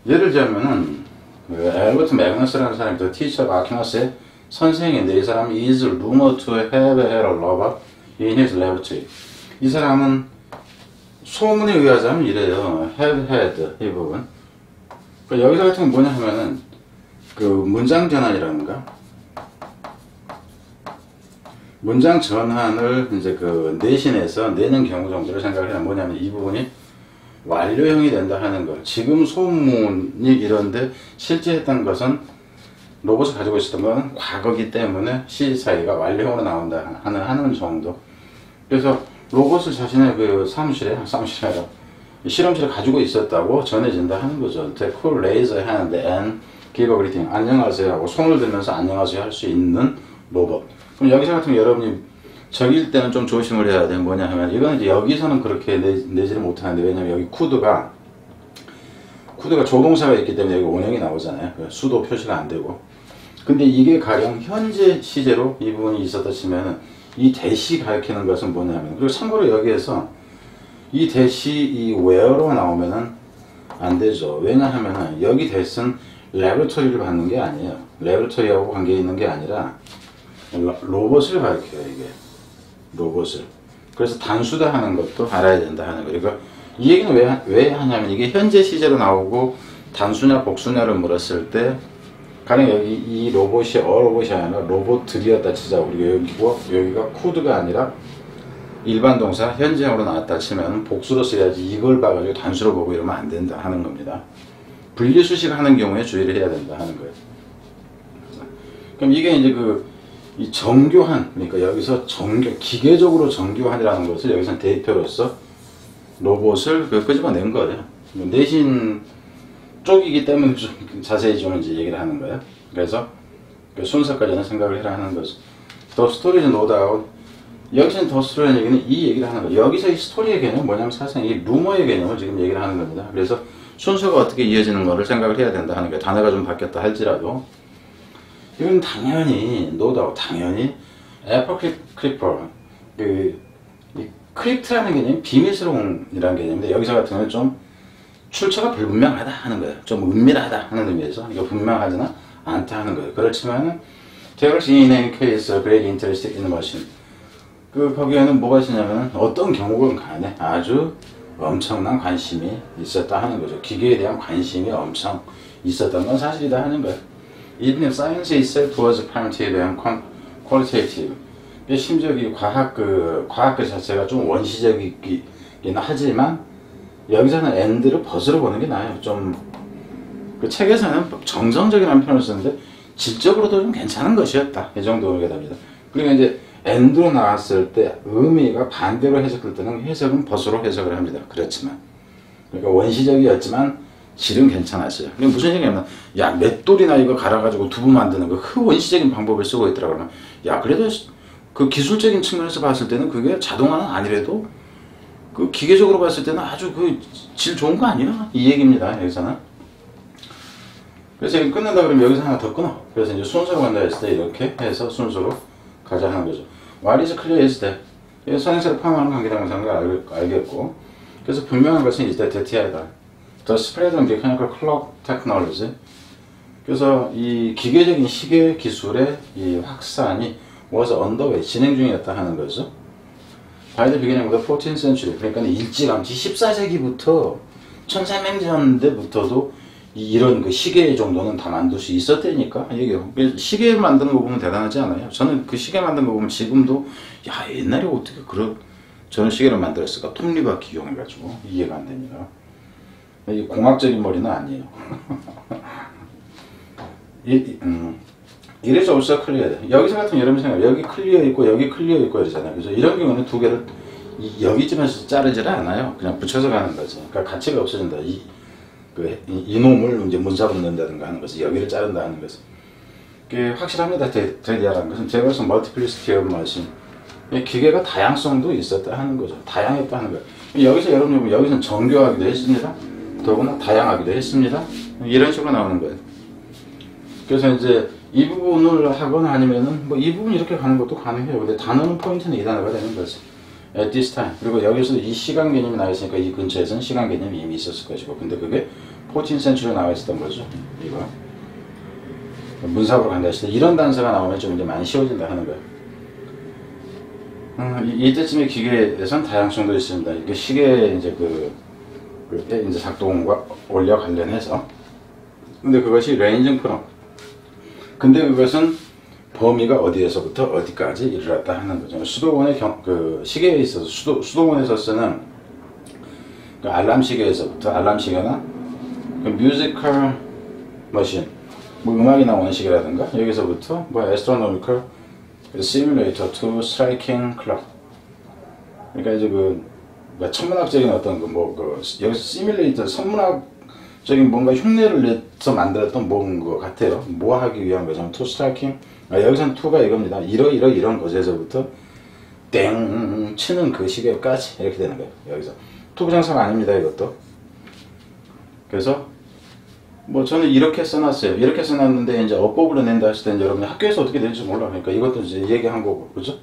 Speaker 1: 예를 들자면은 엘버트 매그너스라는 사람이 더 티처 아키너스의 선생인데, 이 사람이 is rumored to have had a lover in his laboratory. 이 사람은 소문에 의하자면 이래요. have had 이 부분. 그러니까 여기서 같은 건 뭐냐 하면은 그 문장 전환이라는가, 문장 전환을 이제 그 내신에서 내는 경우 정도로 생각을 하면 뭐냐면 이 부분이 완료형이 된다 하는 거. 지금 소문이 이런데 실제 했던 것은 로봇을 가지고 있었던 건 과거기 때문에 시 사이가 완료형으로 나온다 하는 정도. 그래서 로봇을 자신의 그 사무실에 아니라 실험실에 가지고 있었다고 전해진다 하는 거죠. They could raise a hand and give a greeting. 안녕하세요 하고 손을 들면서 안녕하세요 할 수 있는 로봇. 그럼 여기서 같은 여러분이 적일 때는 좀 조심을 해야 돼. 뭐냐 하면 이거는 이제 여기서는 그렇게 내지를 못하는데, 왜냐면 여기 쿠드가 조동사가 있기 때문에 여기 원형이 나오잖아요. 수도 표시가 안 되고. 근데 이게 가령 현재 시제로 이 부분이 있었다 치면은 이 대시 가리키는 것은 뭐냐면, 그리고 참고로 여기에서 이 대시 이 where로 나오면은 안 되죠. 왜냐하면은 여기 대시는 레버토리를 받는 게 아니에요. 레버토리하고 관계 있는 게 아니라 로봇을 가리켜요. 이게 로봇을. 그래서 단수다 하는 것도 알아야 된다 하는 거예요. 그러니까 이 얘기는 왜 하냐면, 이게 현재 시제로 나오고 단수냐 복수냐를 물었을 때 가령 여기 이 로봇이 로봇이 아니라 로봇들이었다 치자. 우리가 여기가 coul드가 아니라 일반 동사 현재형으로 나왔다 치면 복수로 써야지, 이걸 봐가지고 단수로 보고 이러면 안 된다 하는 겁니다. 분리수식 하는 경우에 주의를 해야 된다 하는 거예요. 그럼 이게 이제 이 정교한, 그러니까 여기서 기계적으로 정교한이라는 것을 여기서 대표로서 로봇을 끄집어낸 거예요. 내신 쪽이기 때문에 좀 자세히 좀 이제 얘기를 하는 거예요. 그래서 그 순서까지는 생각을 해라 하는 거죠. The story is no doubt. 여기서는 더 스토리라는 얘기는 이 얘기를 하는 거예요. 여기서 이 스토리의 개념은 뭐냐면 사실상 이 루머의 개념을 지금 얘기를 하는 겁니다. 그래서 순서가 어떻게 이어지는 거를 생각을 해야 된다 하는 거예요. 단어가 좀 바뀌었다 할지라도. 이건 당연히 노다우 당연히 애플 크리퍼 이 크립트라는 개념이 비밀스러운이라는 개념인데 여기서 같은 경우는 좀 출처가 불분명하다 하는 거예요. 좀 은밀하다 하는 의미에서 이거 분명하지는 않다 하는 거예요. 그렇지만은 there is in any case a great interest in the machine. 거기에는 뭐가 있었냐면 어떤 경우건 간에 아주 엄청난 관심이 있었다 하는 거죠. 기계에 대한 관심이 엄청 있었던 건 사실이다 하는 거예요. Even if science itself was primitive and qualitative. 심지어 이 과학 그 자체가 좀 원시적이긴 하지만 여기서는 and를 벗으러 보는 게 나아요. 좀 그 책에서는 정성적이라는 표현을 쓰는데 질적으로도 좀 괜찮은 것이었다. 이 정도 보게 됩니다. 그러니까 이제 and로 나왔을 때 의미가 반대로 해석될 때는 해석은 벗으로 해석을 합니다. 그렇지만 그러니까 원시적이었지만 질은 괜찮았어요. 그게 무슨 얘기냐면 야 맷돌이나 이거 갈아가지고 두부 만드는 거 그 원시적인 방법을 쓰고 있더라 그러면 야 그래도 그 기술적인 측면에서 봤을 때는 그게 자동화는 아니래도 그 기계적으로 봤을 때는 아주 그 질 좋은 거 아니야? 이 얘기입니다. 여기서는. 그래서 여기 끝낸다 그러면 여기서 하나 더 끊어. 그래서 이제 순서로 간다 했을 때 이렇게 해서 순서로 가자 하는 거죠. What is clear is that 선행사를 포함하는 관계대명사인 걸 알겠고 그래서 분명한 것은 is that 대티하다. The spread of mechanical clock technology. 그래서 이 기계적인 시계 기술의 이 확산이 was underway, 진행 중이었다 하는 거죠. By the beginning of the 14th century. 그러니까 일찌감치 14세기부터 1300년대부터도 이런 그 시계 정도는 다 만들 수 있었다니까 얘기요. 시계 만드는 거 보면 대단하지 않아요? 저는 그 시계 만든 거 보면 지금도 야 옛날에 어떻게 저런 시계를 만들었을까? 톱니바퀴 이용해가지고 이해가 안 됩니다. 이 공학적인 머리는 아니에요. 이래서 also clear. 여기서 같은 여러분 생각 여기 클리어 있고 여기 클리어 있고 이러잖아요. 그래서 이런 경우는 두 개를 여기쯤에서 자르지를 않아요. 그냥 붙여서 가는 거지. 그러니까 가치가 없어진다. 이놈을 이제 문사로 넣는다든가 하는 것은 여기를 자른다 하는 것은 그게 확실합니다. 데디아라는 것은 제가 벌써 멀티플리시티 오브 머신 기계가 다양성도 있었다 하는 거죠. 다양했다 하는 거예요. 여기서 여러분 여기서는 정교하기도 했습니다. 더구나 다양하기도 했습니다. 이런 식으로 나오는 거예요. 그래서 이제 이 부분을 하거나 아니면은 뭐 이 부분 이렇게 가는 것도 가능해요. 근데 단어는 포인트는 이 단어가 되는 거죠. At this time. 그리고 여기서 이 시간 개념이 나와 있으니까 이 근처에서는 시간 개념이 이미 있었을 것이고 근데 그게 14th century에 나와 있었던 거죠. 이거 문사부로 간다 했을 때 이런 단서가 나오면 좀 이제 많이 쉬워진다 하는 거예요. 이때쯤에 기계에선 다양성도 있습니다. 이게 시계 이제 이제 작동과 원리와 관련해서 근데 그것이 레인징 프롬 근데 그것은 범위가 어디에서부터 어디까지 이르렀다 하는 거죠. 수도원의 시계에 있어서 수도원에서 쓰는 그 알람 시계에서부터 알람 시계나 그 뮤지컬 머신 뭐 음악이 나오는 시계라든가 여기서부터 뭐 애스트로노미컬 시뮬레이터 투 스트라이킹 클럭 그러니까 이제 뭐 천문학적인 어떤 여기서 시뮬레이터 선문학적인 뭔가 흉내를 내서 만들었던 뭔 것 같아요. 뭐 하기 위한 거죠? 투 스트라이킹 여기서는 투가 이겁니다. 이런 곳에서부터 땡 치는 그 시계까지 이렇게 되는 거예요. 여기서 투 부정사가 아닙니다. 이것도. 그래서 뭐 저는 이렇게 써놨어요. 이렇게 써놨는데 이제 어법으로 낸다 했을 때 여러분이 학교에서 어떻게 될지 몰라. 그러니까 이것도 이제 얘기한 거고, 그죠?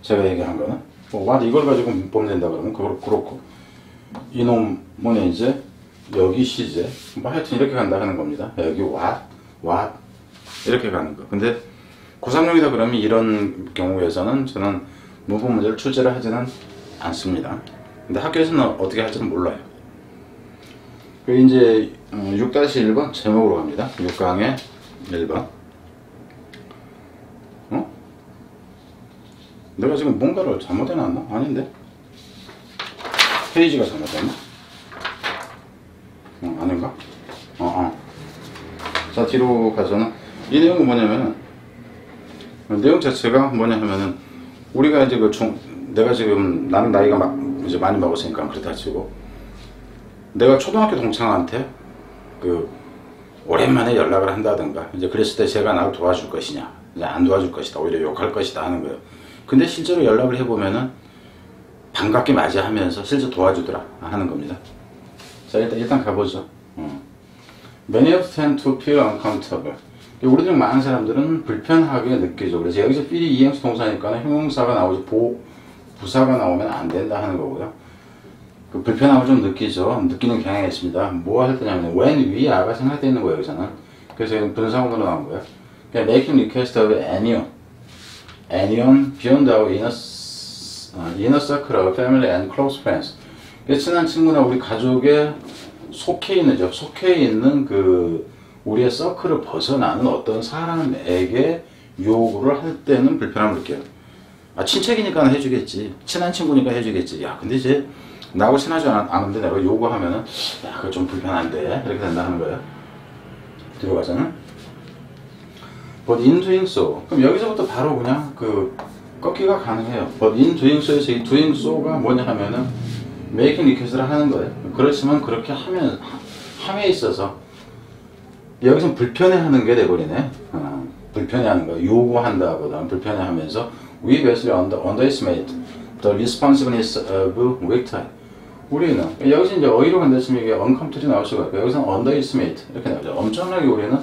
Speaker 1: 제가 얘기한 거는 맞아 이걸 가지고 문법 낸다 그러면 그렇고 이놈은 이제 여기 시제 뭐 하여튼 이렇게 간다 하는 겁니다. 여기 what 이렇게 가는 거. 근데 고3용이다 그러면 이런 경우에서는 저는 문법 문제를 출제를 하지는 않습니다. 근데 학교에서는 어떻게 할지는 몰라요. 그 이제 6-1번 제목으로 갑니다. 6강의 1번. 내가 지금 뭔가를 잘못해놨나? 아닌데? 페이지가 잘못됐나? 아닌가? 자, 뒤로 가서는 이 내용은 뭐냐면은 내용 자체가 뭐냐면은 우리가 이제 내가 지금 나는 나이가 이제 많이 먹었으니까 그렇다 치고 내가 초등학교 동창한테 오랜만에 연락을 한다든가 이제 그랬을 때 제가 나를 도와줄 것이냐 이제 안 도와줄 것이다 오히려 욕할 것이다 하는 거예요. 근데 실제로 연락을 해보면은 반갑게 맞이하면서 실제 도와주더라 하는 겁니다. 자 일단 가보죠. Many of tend to feel uncomfortable. 우리 중 많은 사람들은 불편하게 느끼죠. 그래서 여기서 feel이 이행시 동사니까 형용사가 나오지 부사가 나오면 안 된다 하는 거고요. 그 불편함을 좀 느끼죠. 느끼는 경향이 있습니다. 뭐 할 때냐면 when we are가 생각되어 있는 거예요. 여기서는. 그래서 여기는 분사구문으로 나온 거예요. 그냥 making request of anyone beyond our inner circle of family and close friends. 친한 친구나 우리 가족에 속해 있는 그 우리의 서클을 벗어나는 어떤 사람에게 요구를 할 때는 불편함을 느껴요. 친척이니까 해주겠지. 친한 친구니까 해주겠지. 야, 근데 이제 나하고 친하지 않은데 내가 요구하면은 야, 그거 좀 불편한데 이렇게 된다는 거예요. 뒤로 가서는 But in doing so. 그럼 여기서부터 바로 그냥 그 꺾기가 가능해요. But in doing so에서 이 doing so가 뭐냐 하면은 making request를 하는 거예요. 그렇지만 그렇게 함에 있어서 여기서 불편해하는 게 돼버리네. 불편해하는 거. 요구한다보다는 불편해하면서 we vastly underestimate the responsiveness of weak tie. 우리는 여기서 이제 어휘로 간다면 이게 uncomfortably 나올 수가 있고 여기서는 underestimate 이렇게 나오죠. 엄청나게 우리는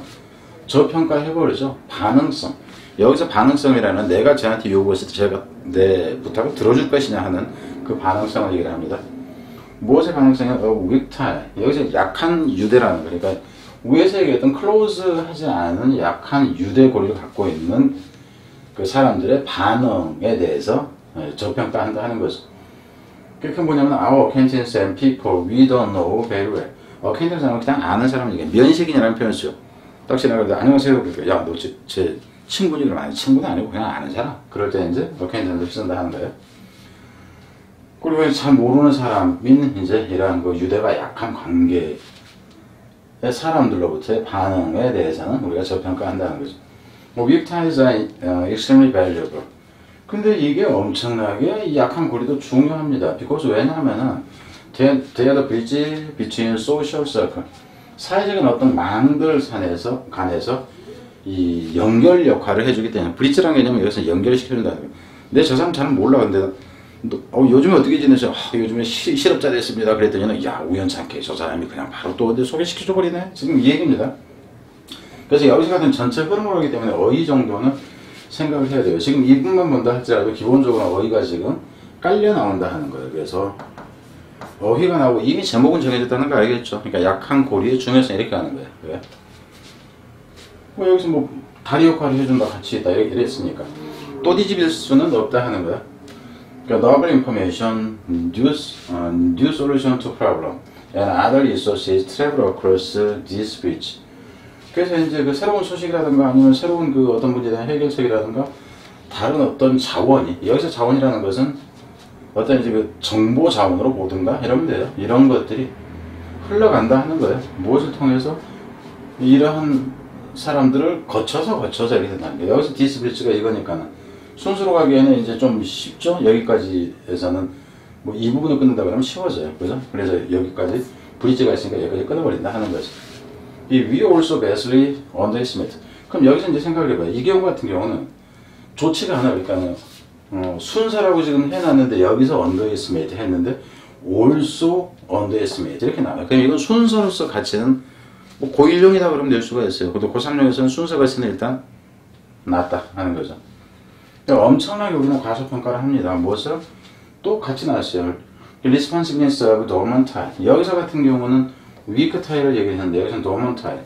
Speaker 1: 저평가해버리죠. 반응성. 여기서 반응성이라는 내가 쟤한테 요구했을 때 제가 내 부탁을 들어줄 것이냐 하는 그 반응성을 얘기를 합니다. 무엇의 반응성은 weak tie. 여기서 약한 유대라는 거. 그러니까 위에서 얘기했던 클로즈하지 않은 약한 유대고리를 갖고 있는 그 사람들의 반응에 대해서 저평가한다 하는 거죠. 그게 뭐냐면 our acquaintance and people we don't know very well. acquaintance는 그냥 아는 사람이니까 면식인이라는 표현을 쓰죠. 딱 지나가는데 안녕하세요. 그러니까 야, 너 제 친구니? 그러면 아니 친구는 아니고 그냥 아는 사람. 그럴 때 이제 acquaintance를 쓴다 하는 거예요. 그리고 잘 모르는 사람인 이제 이러한 그 유대가 약한 관계의 사람들로부터의 반응에 대해서는 우리가 저평가한다는 거죠. weak ties are extremely valuable. 근데 이게 엄청나게 약한 고리도 중요합니다. because 왜냐하면은 they are the bridge between social circle. 사회적인 어떤 망들 간에서 이 연결 역할을 해주기 때문에 브릿지라는 개념은 여기서 연결시켜준다는 거예요. 근데 저 사람 잘 몰라. 근데 요즘에 어떻게 지내죠? 요즘에 실업자 됐습니다. 그랬더니 야, 우연찮게 저 사람이 그냥 바로 또 어디 소개시켜줘 버리네. 지금 이 얘기입니다. 그래서 여기서 같은 전체 흐름을 하기 때문에 어휘 정도는 생각을 해야 돼요. 지금 이 부분만 본다 할지라도 기본적으로 어휘가 지금 깔려 나온다 하는 거예요. 그래서 어휘가 나오고 이미 제목은 정해졌다는 거 알겠죠? 그러니까 약한 고리의 중요성 이렇게 하는 거예요. 왜? 뭐 여기서 뭐 다리 역할을 해준다, 같이 있다 이랬으니까 또 뒤집일 수는 없다 하는 거야. 그러니까 novel information, new solution to problem, and other resources travel across this bridge. 그래서 이제 그 새로운 소식이라든가 아니면 새로운 그 어떤 문제에 대한 해결책이라든가 다른 어떤 자원이, 여기서 자원이라는 것은 어떤 이제 그 정보 자원으로 보든가 이러면 돼요. 이런 것들이 흘러간다 하는 거예요. 무엇을 통해서? 이러한 사람들을 거쳐서 이렇게 된다는 거예요. 여기서 디스 브릿지가 이거니까는 순수로 가기에는 이제 좀 쉽죠? 여기까지에서는 뭐 이 부분을 끊는다 그러면 쉬워져요. 그죠? 그래서 여기까지 브릿지가 있으니까 여기까지 끊어버린다 하는 거죠. 이 we also vastly underestimate. 그럼 여기서 이제 생각을 해봐요. 이 경우 같은 경우는 좋지가 않아요. 그러니까 순서라고 지금 해놨는데 여기서 underestimate 했는데 also underestimate 이렇게 나와요. 그럼 이건 순서로서 가치는 뭐 고1용이다 그러면 낼 수가 있어요. 그것도 고3용에서는 순서 가치는 일단 낮다 하는 거죠. 엄청나게 우리는 과소평가를 합니다. 무엇을? 또 같이 나왔어요. Responsiveness of dormant tie. 여기서 같은 경우는 weak tie를 얘기했는데 여기서는 dormant tie.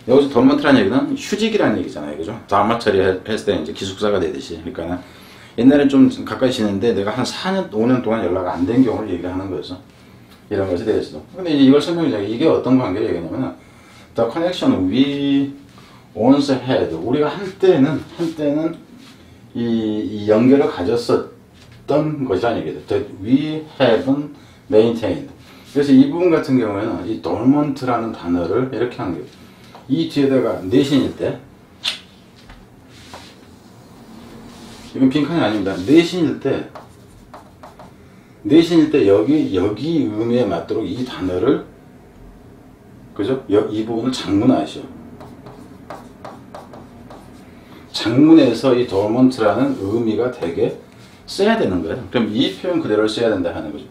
Speaker 1: 여기서 dormant라는 얘기는 휴직이라는 얘기잖아요. 그죠? 다음화 처리했을 때 이제 기숙사가 되듯이. 그러니까 옛날에 좀 가까이 지냈는데 내가 한 4년, 5년 동안 연락 안 된 경우를 얘기를 하는 거죠. 이런 것에 대해서도. 근데 이제 이걸 설명해 이게 어떤 관계를 얘기하냐면 the connection we once had. 우리가 한때는 이 연결을 가졌었던 것이라는 얘기죠. That we haven't maintained. 그래서 이 부분 같은 경우에는 이 dormant라는 단어를 이렇게 하는 거예요. 이 뒤에다가 내신일 때, 이건 빈칸이 아닙니다. 내신일 때 여기 의미에 맞도록 이 단어를, 그죠? 이 부분을 장문하시오. 장문에서 이 dormant라는 의미가 되게 써야 되는 거예요. 그럼 이 표현 그대로 써야 된다 하는 거죠.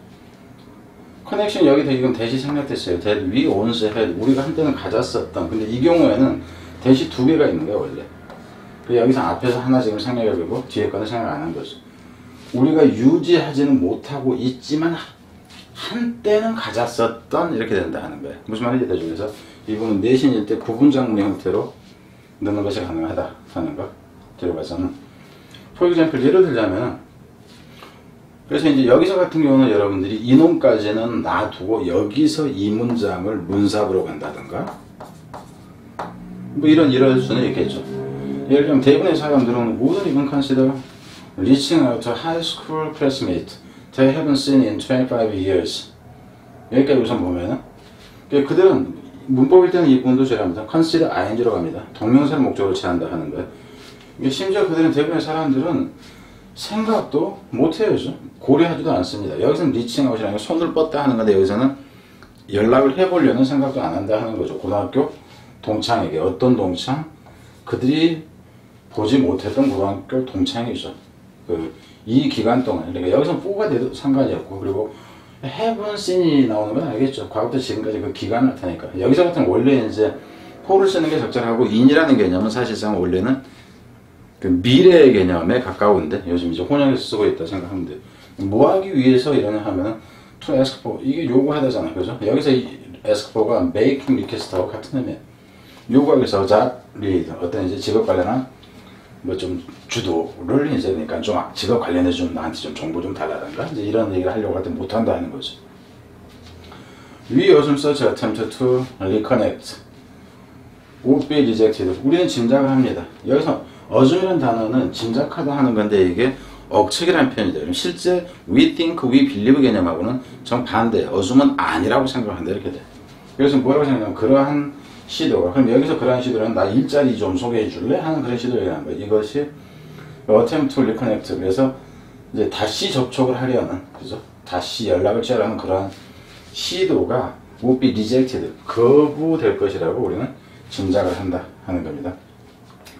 Speaker 1: 커넥션 여기 지금 대시 생략됐어요. That we once had. 우리가 한때는 가졌었던. 근데 이 경우에는 대시 두 개가 있는 거야 원래. 그 여기서 앞에서 하나 지금 생략을 하고 뒤에 거는 생각 안 한 거죠. 우리가 유지하지는 못하고 있지만 한때는 가졌었던 이렇게 된다 하는 거예요. 무슨 말인지 대죠. 그래서 이분은 내신일 때 구분작문 형태로 넣는 것이 가능하다 하는 거. 뒤로 봐서는 for example 예를 들자면 그래서 이제 여기서 같은 경우는 여러분들이 이놈까지는 놔두고 여기서 이 문장을 문sab으로 간다든가 뭐 이럴 수는 있겠죠. 예를 들면 대부분의 사람들은 wouldn't even consider reaching out to high school classmate they haven't seen in 25 years. 여기까지 우선 보면은 그들은 문법일 때는 이 부분도 제외합니다. consider ing로 갑니다. 동명사를 목적으로 취한다 하는 거예요. 심지어 그들은 대부분의 사람들은 생각도 못해요. 고려하지도 않습니다. 여기서는 reaching out이라는 게 손을 뻗다 하는 건데 여기서는 연락을 해보려는 생각도 안 한다 하는 거죠. 고등학교 동창에게 어떤 동창? 그들이 보지 못했던 고등학교 동창이죠. 이 기간 동안 그러니까 여기서 뭐가 돼도 상관이 없고 그리고 haven't seen이 나오는 건 알겠죠. 과거부터 지금까지 그 기간을 나타내니까 여기서 같은 원래 이제 for를 쓰는 게 적절하고 in이라는 개념은 사실상 원래는 그 미래의 개념에 가까운데 요즘 이제 혼용해서 쓰고 있다 생각하면 돼요. 뭐 하기 위해서 이러냐 하면은 to ask for 이게 요구하다잖아, 그죠? 여기서 이 ask for가 making request하고 같은 의미예요. 요구하기 위해서 job lead 어떤 이제 직업 관련한 뭐 좀 주도를 이제 그러니까 좀 직업 관련해 좀 나한테 좀 정보 좀 달라든가 이제 이런 얘기를 하려고 할 때 못 한다 하는 거죠. We assume such attempt to reconnect would be rejected. 우리는 짐작을 합니다. 여기서 assume이라는 단어는 짐작하다 하는 건데 이게 억측이라는 표현이 돼요. 실제 we think, we believe 개념하고는 정반대예요. assume은 아니라고 생각한다 이렇게 돼요. 그래서 뭐라고 생각하냐면 그러한 시도가 그럼 여기서 그러한 시도는 나 일자리 좀 소개해 줄래? 하는 그런 시도를 얘기하는 거예요. 이것이 attempt to reconnect 그래서 이제 다시 접촉을 하려는 그죠? 다시 연락을 취하려는 그러한 시도가 would be rejected 거부될 것이라고 우리는 짐작을 한다 하는 겁니다.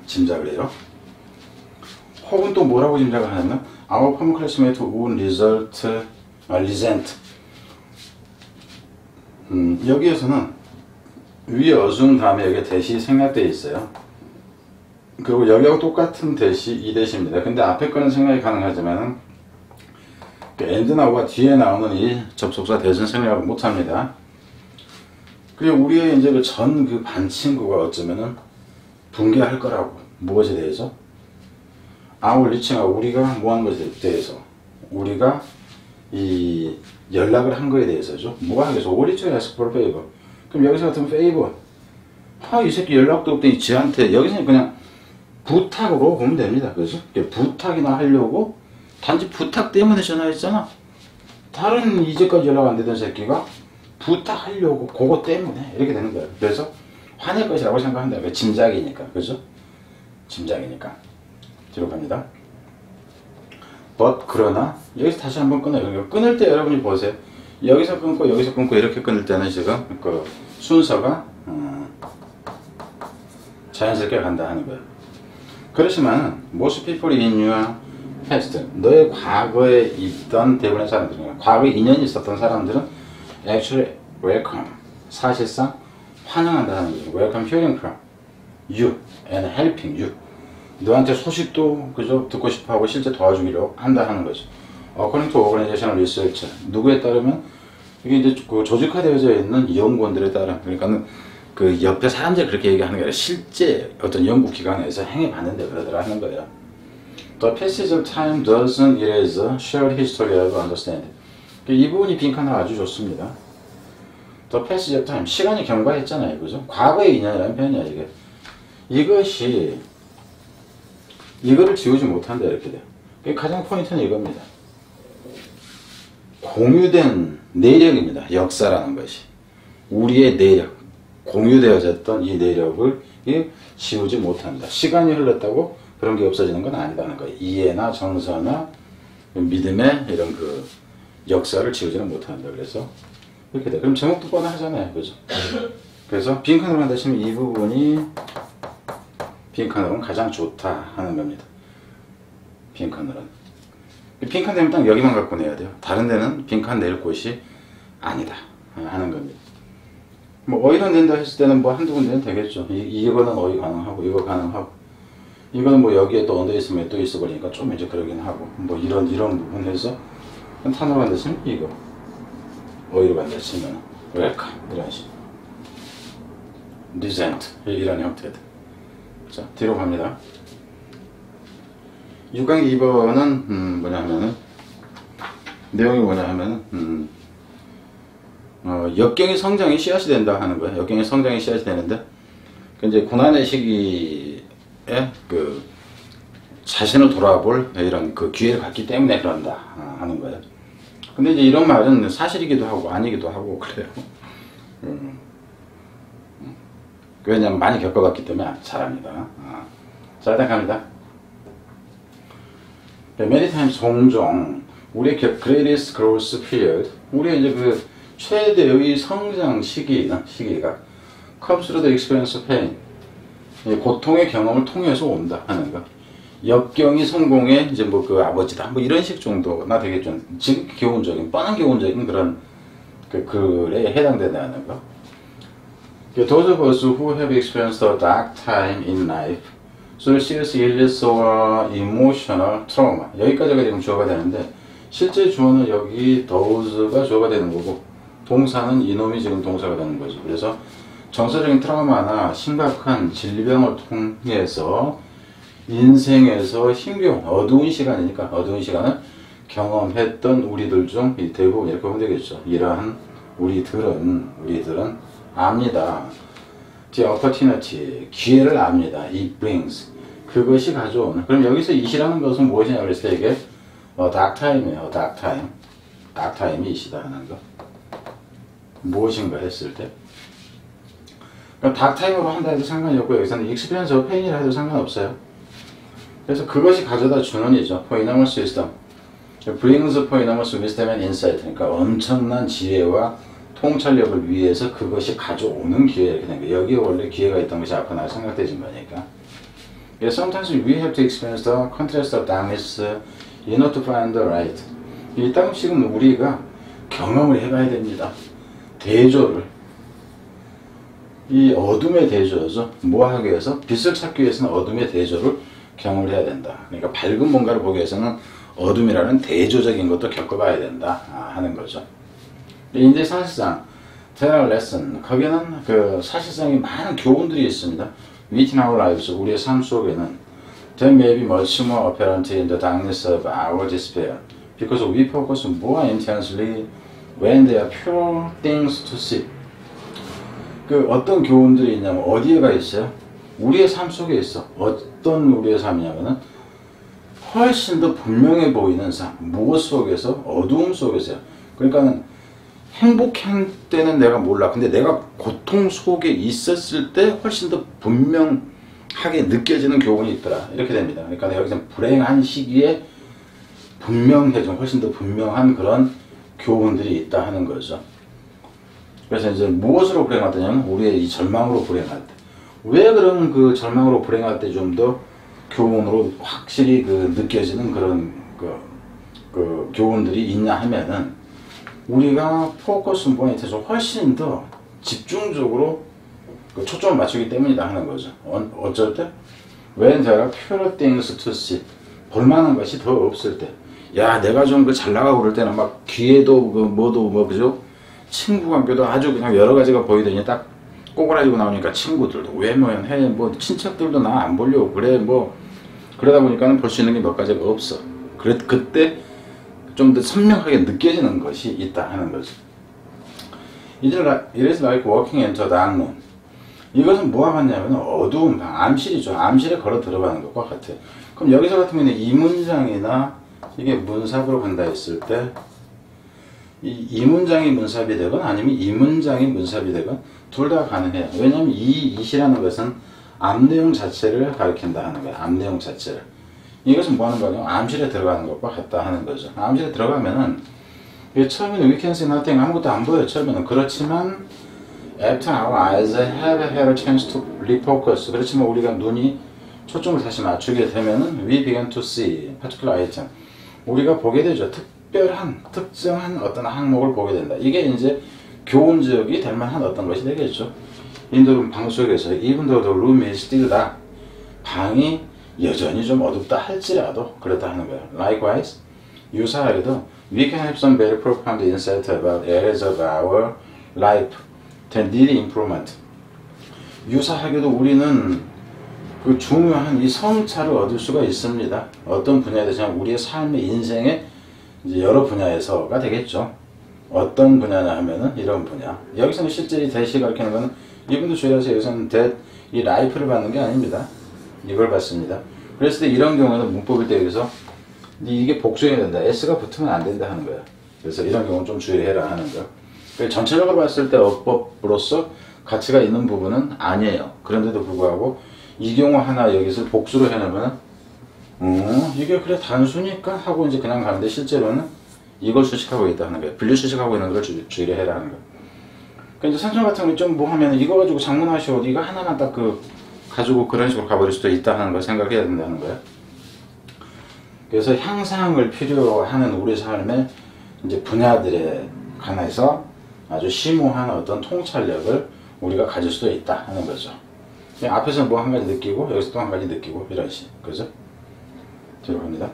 Speaker 1: 짐작을 해요. 혹은 또 뭐라고 짐작을 하냐면 our former classmate would resent 여기에서는 위에 assume 다음에 여기 대시 생략되어 있어요. 그리고 여기하고 똑같은 대시 이 대시입니다. 근데 앞에 거는 생략이 가능하지만 and now가 뒤에 나오는 이 접속사 대신 생략을 못합니다. 그리고 우리의 이제 그 전 그 반 친구가 어쩌면은 붕괴할 거라고 무엇에 대해서? our reaching 우리가 뭐 한 것에 대해서 우리가 이 연락을 한 거에 대해서죠. 뭐가 하겠어? What is your ask for favor? 그럼 여기서 같은 favor 이 새끼 연락도 없더니 지한테 여기서는 그냥 부탁으로 보면 됩니다. 그죠? 부탁이나 하려고 단지 부탁 때문에 전화했잖아. 다른 이제까지 연락 안 되던 새끼가 부탁하려고 그거 때문에 이렇게 되는 거예요. 그래서 화낼 것이라고 생각한다. 짐작이니까. 그죠? 짐작이니까. 뒤로 갑니다. but 그러나 여기서 다시 한번 끊어요. 끊을 때 여러분이 보세요. 여기서 끊고 여기서 끊고 이렇게 끊을 때는 지금 그 순서가 자연스럽게 간다 하는 거예요. 그렇지만 most people in your past 너의 과거에 있던 대부분의 사람들은 과거에 인연이 있었던 사람들은 actually welcome 사실상 환영한다 하는 거예요. welcome hearing from you and helping you 너한테 소식도 그저 듣고 싶어하고 실제 도와주기로 한다 하는 거죠. According to organizational research 누구에 따르면 이게 이제 그 조직화되어져 있는 연구원들에 따라 그러니까는 그 옆에 사람들이 그렇게 얘기하는 게 아니라 실제 어떤 연구기관에서 행해봤는데 그러더라 하는 거예요. The passage of time doesn't erase shared history of understanding. 이 부분이 빈칸은 아주 좋습니다. The passage of time 시간이 경과했잖아요, 그죠? 과거의 인연이라는 표현이야 이게. 이것이 이거를 지우지 못한다 이렇게 돼요. 가장 포인트는 이겁니다. 공유된 내력입니다. 역사라는 것이. 우리의 내력, 공유되어졌던 이 내력을 지우지 못한다. 시간이 흘렀다고 그런 게 없어지는 건 아니라는 거예요. 이해나 정서나 믿음의 이런 그 역사를 지우지는 못한다. 그래서 이렇게 돼. 그럼 제목도 뻔하잖아요. 그죠? 그래서 빈칸으로 한다 치면 이 부분이 빈칸으로는 가장 좋다 하는 겁니다. 빈칸으로는. 빈칸 되면 딱 여기만 갖고 내야 돼요. 다른 데는 빈칸 낼 곳이 아니다 하는 겁니다. 뭐 어휘는 된다 했을 때는 뭐 한두 군데는 되겠죠. 이거는 어휘 가능하고 이거 가능하고 이거는 뭐 여기에 또 언더 있으면 또 있어 버리니까 좀 이제 그러긴 하고 뭐 이런 부분에서 탄으로 간다 치면 이거 어휘로 간다 치면 웰컴 이런 식 리젠트 이런 형태들. 자 뒤로 갑니다. 6강의 2번은 뭐냐면은 내용이 뭐냐면은 역경의 성장이 씨앗이 된다 하는 거예요. 역경의 성장이 씨앗이 되는데 이제 고난의 시기에 그 자신을 돌아볼 이런 그 기회를 갖기 때문에 그런다 하는 거예요. 근데 이제 이런 말은 사실이기도 하고 아니기도 하고 그래요. 왜냐면 많이 겪어봤기 때문에 잘합니다. 자 일단 갑니다. many times 종종 우리의 greatest growth period, 우리의 이제 그 최대의 성장 시기가 comes through the experience of pain, 고통의 경험을 통해서 온다 하는 거. 역경이 성공의 이제 뭐 그 아버지다 뭐 이런 식 정도나 되겠죠. 지금 교훈적인 뻔한 교훈적인 그런 그 글에 해당된다는 거. Those of us who have experienced a dark time in life, so serious illness or emotional trauma. 여기까지가 지금 주어가 되는데 실제 주어는 여기 those가 주어가 되는 거고 동사는 이놈이 지금 동사가 되는 거죠. 그래서 정서적인 트라우마나 심각한 질병을 통해서 인생에서 힘겨운 어두운 시간이니까 어두운 시간을 경험했던 우리들 중 대부분 이렇게 보면 되겠죠. 이러한 우리들은 압니다. The opportunity, 기회를 압니다. It brings, 그것이 가져오는. 그럼 여기서 it이라는 것은 무엇이냐 그랬을 때 이게 dark time이에요. dark time. dark time이 it이다 하는 거. 무엇인가 했을 때. 그럼 dark time으로 한다 해도 상관이 없고 여기서는 experience of pain이라 해도 상관없어요. 그래서 그것이 가져다 주는 이죠. Poenamus wisdom. brings poenamus wisdom and insight. 그러니까 엄청난 지혜와 통찰력을 위해서 그것이 가져오는 기회 이렇게 된 거예요. 여기에 원래 기회가 있던 것이 앞으로 날 생각되진 거니까. Yes, sometimes we have to experience the contrast of darkness in order to find the light. 이 땅식은 우리가 경험을 해봐야 됩니다. 대조를. 이 어둠의 대조죠. 뭐 하기 위해서? 빛을 찾기 위해서는 어둠의 대조를 경험을 해야 된다. 그러니까 밝은 뭔가를 보기 위해서는 어둠이라는 대조적인 것도 겪어봐야 된다 하는 거죠. 이제 사실상 Tell lesson, 거기에는 그 사실상이 많은 교훈들이 있습니다. Within our lives, 우리의 삶 속에는 There may be much more apparent in the darkness of our despair because we focus more intensely when there are pure things to see. 그 어떤 교훈들이 있냐면 어디에가 있어요? 우리의 삶 속에 있어. 어떤 우리의 삶이냐면은 훨씬 더 분명해 보이는 삶. 무엇 속에서? 어두움 속에서요. 그러니까는 행복한 때는 내가 몰라. 근데 내가 고통 속에 있었을 때 훨씬 더 분명하게 느껴지는 교훈이 있더라. 이렇게 됩니다. 그러니까 여기서 불행한 시기에 분명해져. 훨씬 더 분명한 그런 교훈들이 있다 하는 거죠. 그래서 이제 무엇으로 불행하다냐면 우리의 이 절망으로 불행할 때. 왜 그럼 그 절망으로 불행할 때 좀 더 교훈으로 확실히 그 느껴지는 그런 그 교훈들이 있냐 하면은 우리가 포커스 포인트에서 훨씬 더 집중적으로 그 초점을 맞추기 때문이다 하는 거죠. 어쩔 때? When there are fewer things to see. 볼만한 것이 더 없을 때. 야, 내가 좀 그 잘 나가고 그럴 때는 막 귀에도 그 뭐도 뭐 그죠? 친구 관계도 아주 그냥 여러 가지가 보이더니 딱 꼬그라지고 나오니까 친구들도 외모연 해 뭐 친척들도 나 안 보려고 그래 뭐 그러다 보니까는 볼 수 있는 게 몇 가지가 없어. 그때 좀 더 선명하게 느껴지는 것이 있다 하는 거죠. It is like walking into a dark room. 이것은 뭐와 같냐면 어두운 방, 암실이죠. 암실에 걸어 들어가는 것과 같아요. 그럼 여기서 같으면 이 문장이나 이게 문sab으로 간다 했을 때 이 문장이 문sab이 되건 아니면 이 문장이 문sab이 되건 둘 다 가능해요. 왜냐하면 이 it이라는 것은 앞내용 자체를 가리킨다 하는 거예요. 앞내용 자체를. 이것은 뭐 하는 거냐면 암실에 들어가는 것과 같다 하는 거죠. 암실에 들어가면은 처음에는 we can see nothing, 아무것도 안 보여요. 처음에는. 그렇지만 after our eyes have had a chance to refocus. 그렇지만 우리가 눈이 초점을 다시 맞추게 되면은 we begin to see particular item. 우리가 보게 되죠. 특별한, 특정한 어떤 항목을 보게 된다. 이게 이제 교훈적이 될 만한 어떤 것이 되겠죠. 인도는 방 속에서 even though the room is still dark, 방이 여전히 좀 어둡다 할지라도 그렇다 하는 거예요. Likewise, 유사하게도 we can have some very profound insight about areas of our life that need improvement. 유사하게도 우리는 그 중요한 이 성찰을 얻을 수가 있습니다. 어떤 분야에 대해서 우리의 삶의 인생의 이제 여러 분야에서가 되겠죠. 어떤 분야냐 하면은 이런 분야. 여기서는 실제 이 대시 가리키는 거는 이분도 주의하세요. 여기서는 이 라이프를 받는 게 아닙니다. 이걸 받습니다. 그랬을 때 이런 경우는 문법일 때 여기서 이게 복수해야 된다. S가 붙으면 안 된다 하는 거예요. 그래서 이런 경우는 좀 주의해라 하는 거. 전체적으로 봤을 때 어법으로서 가치가 있는 부분은 아니에요. 그런데도 불구하고 이 경우 하나 여기서 복수로 해놓으면 이게 그래 단수니까 하고 이제 그냥 가는데 실제로는 이걸 수식하고 있다 하는 거예요. 분류 수식하고 있는 걸 주의를 해라 하는 거예요. 그러니까 이제 산정 같은 거 좀 뭐 하면 이거 가지고 작문하시오. 이거 하나만 딱 가지고 그런 식으로 가버릴 수도 있다 하는 걸 생각해야 된다는 거예요. 그래서 향상을 필요로 하는 우리 삶의 이제 분야들에 관해서 아주 심오한 어떤 통찰력을 우리가 가질 수도 있다 하는 거죠. 앞에서 뭐 한 가지 느끼고 여기서 또 한 가지 느끼고 이런 식. 그죠? 들어갑니다.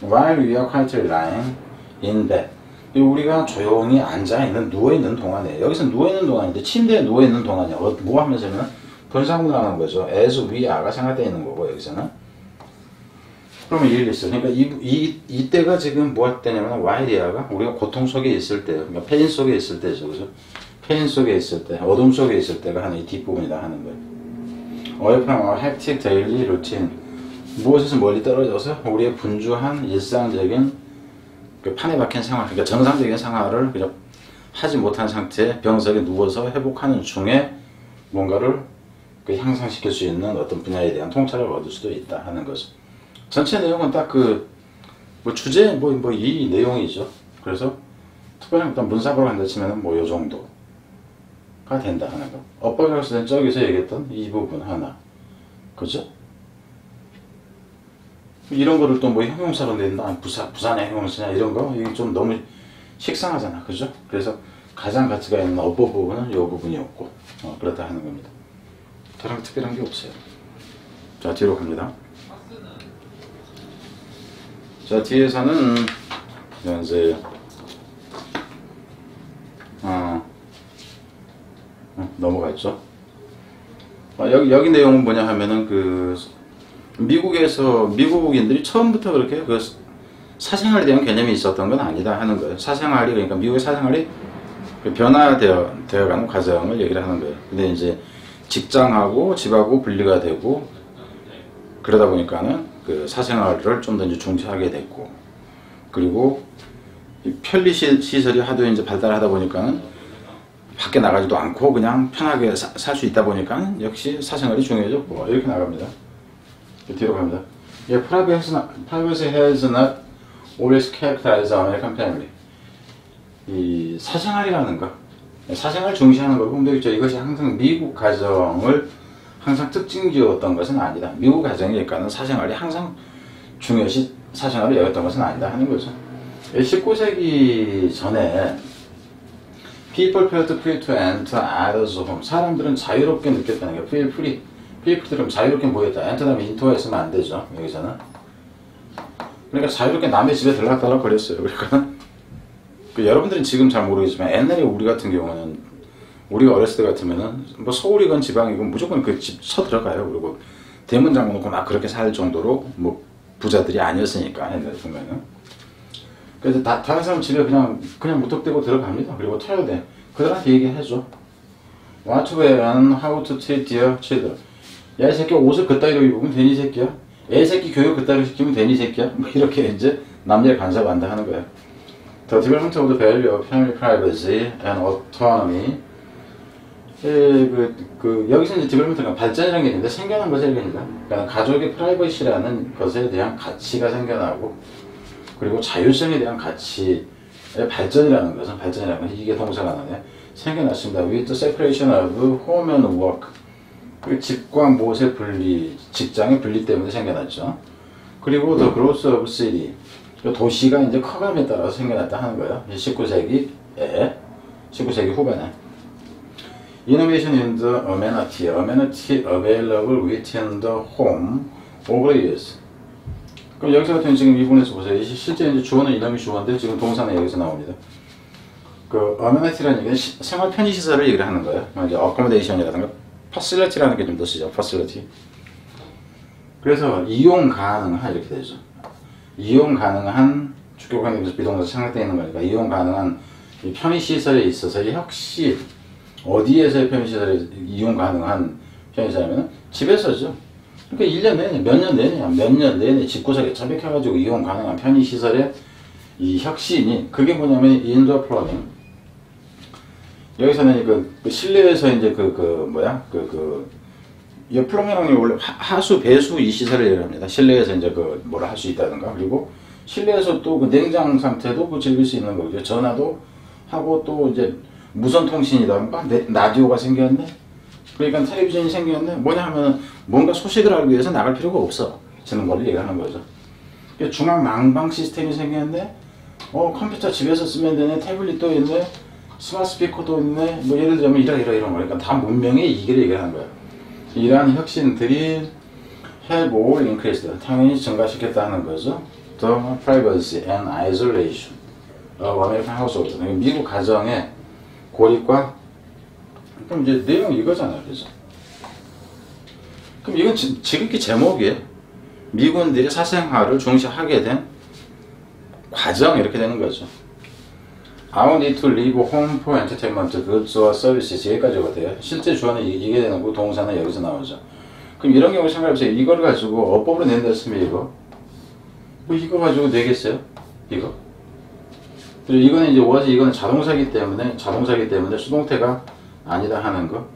Speaker 1: While we are quietly lying in bed. 우리가 조용히 앉아있는, 누워있는 동안에, 여기서 누워있는 동안인데, 침대에 누워있는 동안이야. 뭐 하면서는 분사구문 하는 거죠. as we are가 생각되어 있는 거고, 여기서는. 그러면 이해를 있어. 그러니까 이때가 지금 뭐 때냐면, while이가 우리가 고통 속에 있을 때, 그러니까 페인 속에 있을 때죠. 그죠? 페인 속에 있을 때, 어둠 속에 있을 때가 하는 이 뒷부분이다 하는 거예요. Away from our hectic daily routine. 무엇에서 멀리 떨어져서 우리의 분주한 일상적인 그 판에 박힌 생활, 그러니까 정상적인 생활을 그냥 하지 못한 상태에 병석에 누워서 회복하는 중에 뭔가를 그 향상시킬 수 있는 어떤 분야에 대한 통찰을 얻을 수도 있다 하는 거죠. 전체 내용은 딱 뭐 주제 이 내용이죠. 그래서 특별한 어떤 문사부로 한다 치면은 뭐 요 정도가 된다 하는 거. 엇박이었을 땐 저기서 얘기했던 이 부분 하나, 그죠? 이런 거를 또 뭐 형용사로 낸다, 부산의 형용사냐 이런 거 이게 좀 너무 식상하잖아, 그죠? 그래서 가장 가치가 있는 어법 부분은 이 부분이었고 그렇다 하는 겁니다. 다른 특별한 게 없어요. 자, 뒤로 갑니다. 자, 뒤에서는 이제 넘어갔죠. 여기 내용은 뭐냐 하면은 미국인들이 처음부터 그렇게 사생활에 대한 개념이 있었던 건 아니다 하는 거예요. 사생활이, 그러니까 미국의 사생활이 변화되어가는 과정을 얘기를 하는 거예요. 근데 이제 직장하고 집하고 분리가 되고 그러다 보니까는 그 사생활을 좀 더 이제 중시하게 됐고, 그리고 편리 시설이 하도 이제 발달하다 보니까는 밖에 나가지도 않고 그냥 편하게 살 수 있다 보니까 역시 사생활이 중요해졌고 이렇게 나갑니다. 뒤로 갑니다. Privacy has not always characterized American family. 이 사생활이라는 거, 사생활 중시하는 걸 보면 되겠죠. 이것이 항상 미국 가정을 항상 특징지었던 것은 아니다. 미국 가정이니까는 사생활이 항상 중요시 사생활을 여겼던 것은 아니다 하는 거죠. 19세기 전에 people felt free to enter others' home. 사람들은 자유롭게 느꼈다는 게 feel free. 피플들은 자유롭게 보였다. 엔터다음에 인토가 있으면 안 되죠. 여기서는. 그러니까 자유롭게 남의 집에 들락달락 거렸어요. 그러니까 여러분들은 지금 잘 모르겠지만 옛날에 우리 같은 경우는 우리가 어렸을 때 같으면은 뭐 서울이건 지방이건 무조건 그 집 쳐 들어가요. 그리고 대문 잠궈놓고 막 그렇게 살 정도로 뭐 부자들이 아니었으니까 옛날에 보면은. 그래서 다른 사람 집에 그냥 무턱대고 들어갑니다. 그리고 털어야 돼. 그들한테 얘기해줘. What to wear and how to treat their children. 야, 이 새끼야, 옷을 그따위로 입으면 되니, 새끼야? 야, 이 새끼 교육 그따위로 시키면 되니, 새끼야? 뭐 이렇게 이제 남녀를 간섭한다 하는 거예요. The development of the value of family privacy and autonomy. 여기서 이제 development가 발전이라는 게 있는데 생겨난 것을 얘기합니다. 그러니까 가족의 프라이버시라는 것에 대한 가치가 생겨나고, 그리고 자율성에 대한 가치의 발전이라는 것은, 이게 동사가 나네. 생겨났습니다. With the separation of home and work. 그 집과 무엇의 분리, 직장의 분리 때문에 생겨났죠. 그리고 the growth of city. 도시가 이제 커감에 따라서 생겨났다 하는 거예요. 19세기에 19세기 후반에. Innovation in the amenity available within the home over the years. 그럼 여기서 같은 지금 이 부분에서 보세요. 실제 이제 주어는 이놈이 주어인데 지금 동사는 여기서 나옵니다. 그 amenity라는 얘기는 생활 편의 시설을 얘기를 하는 거예요. 이제 accommodation이라든가 facility라는 게 좀 더 쓰죠. facility. 그래서 이용 가능한 이렇게 되죠. 이용 가능한 주격 관계에서 비동사 생략되어 있는 거니까 이용 가능한 이 편의 시설에 있어서 역시 어디에서의 편의 시설에 이용 가능한 편의 시설이면 집에서죠. 그러니까 1년 내내, 몇 년 내내 집구석에 처박혀가지고 이용 가능한 편의 시설의 이 혁신이 그게 뭐냐면 인도어 플러밍. 여기서는 그 실내에서 이제 이 플러밍이 원래 하수, 배수 이 시설을 얘기합니다. 실내에서 이제 그 뭐를 할 수 있다든가 그리고 실내에서 또 그 냉장 상태도 그 즐길 수 있는 거죠. 전화도 하고 또 이제 무선 통신이라든가 라디오가 생겼네. 그러니까 텔레비전이 생겼네. 뭐냐 하면 뭔가 소식을 알기 위해서 나갈 필요가 없어. 지는 걸 얘기하는 거죠. 중앙 망방 시스템이 생겼네. 컴퓨터 집에서 쓰면 되네. 태블릿도 있네. 스마트 스피커도 있네. 뭐 예를 들면 이런 거니까 다 문명의 이기를 얘기하는 거야. 이러한 혁신들이 have all increased. 당연히 증가시켰다는 거죠. The privacy and isolation of American households. 미국 가정의 고립과 그럼 이제 내용이 이거잖아요. 그죠? 그럼 이건 지극히 제목이에요. 미군들이 사생활을 중시하게 된 과정 이렇게 되는 거죠. I need to leave home for entertainment, goods or services 여기까지가 돼요. 실제 주어는 이게 되는 거고 동사는 여기서 나오죠. 그럼 이런 경우 생각해보세요. 이걸 가지고 어법으로 낸다 했으면 이거 뭐 이거 가지고 내겠어요? 이거 그리고 이거는 이제 이거는 자동사기 때문에 수동태가 아니다 하는 거.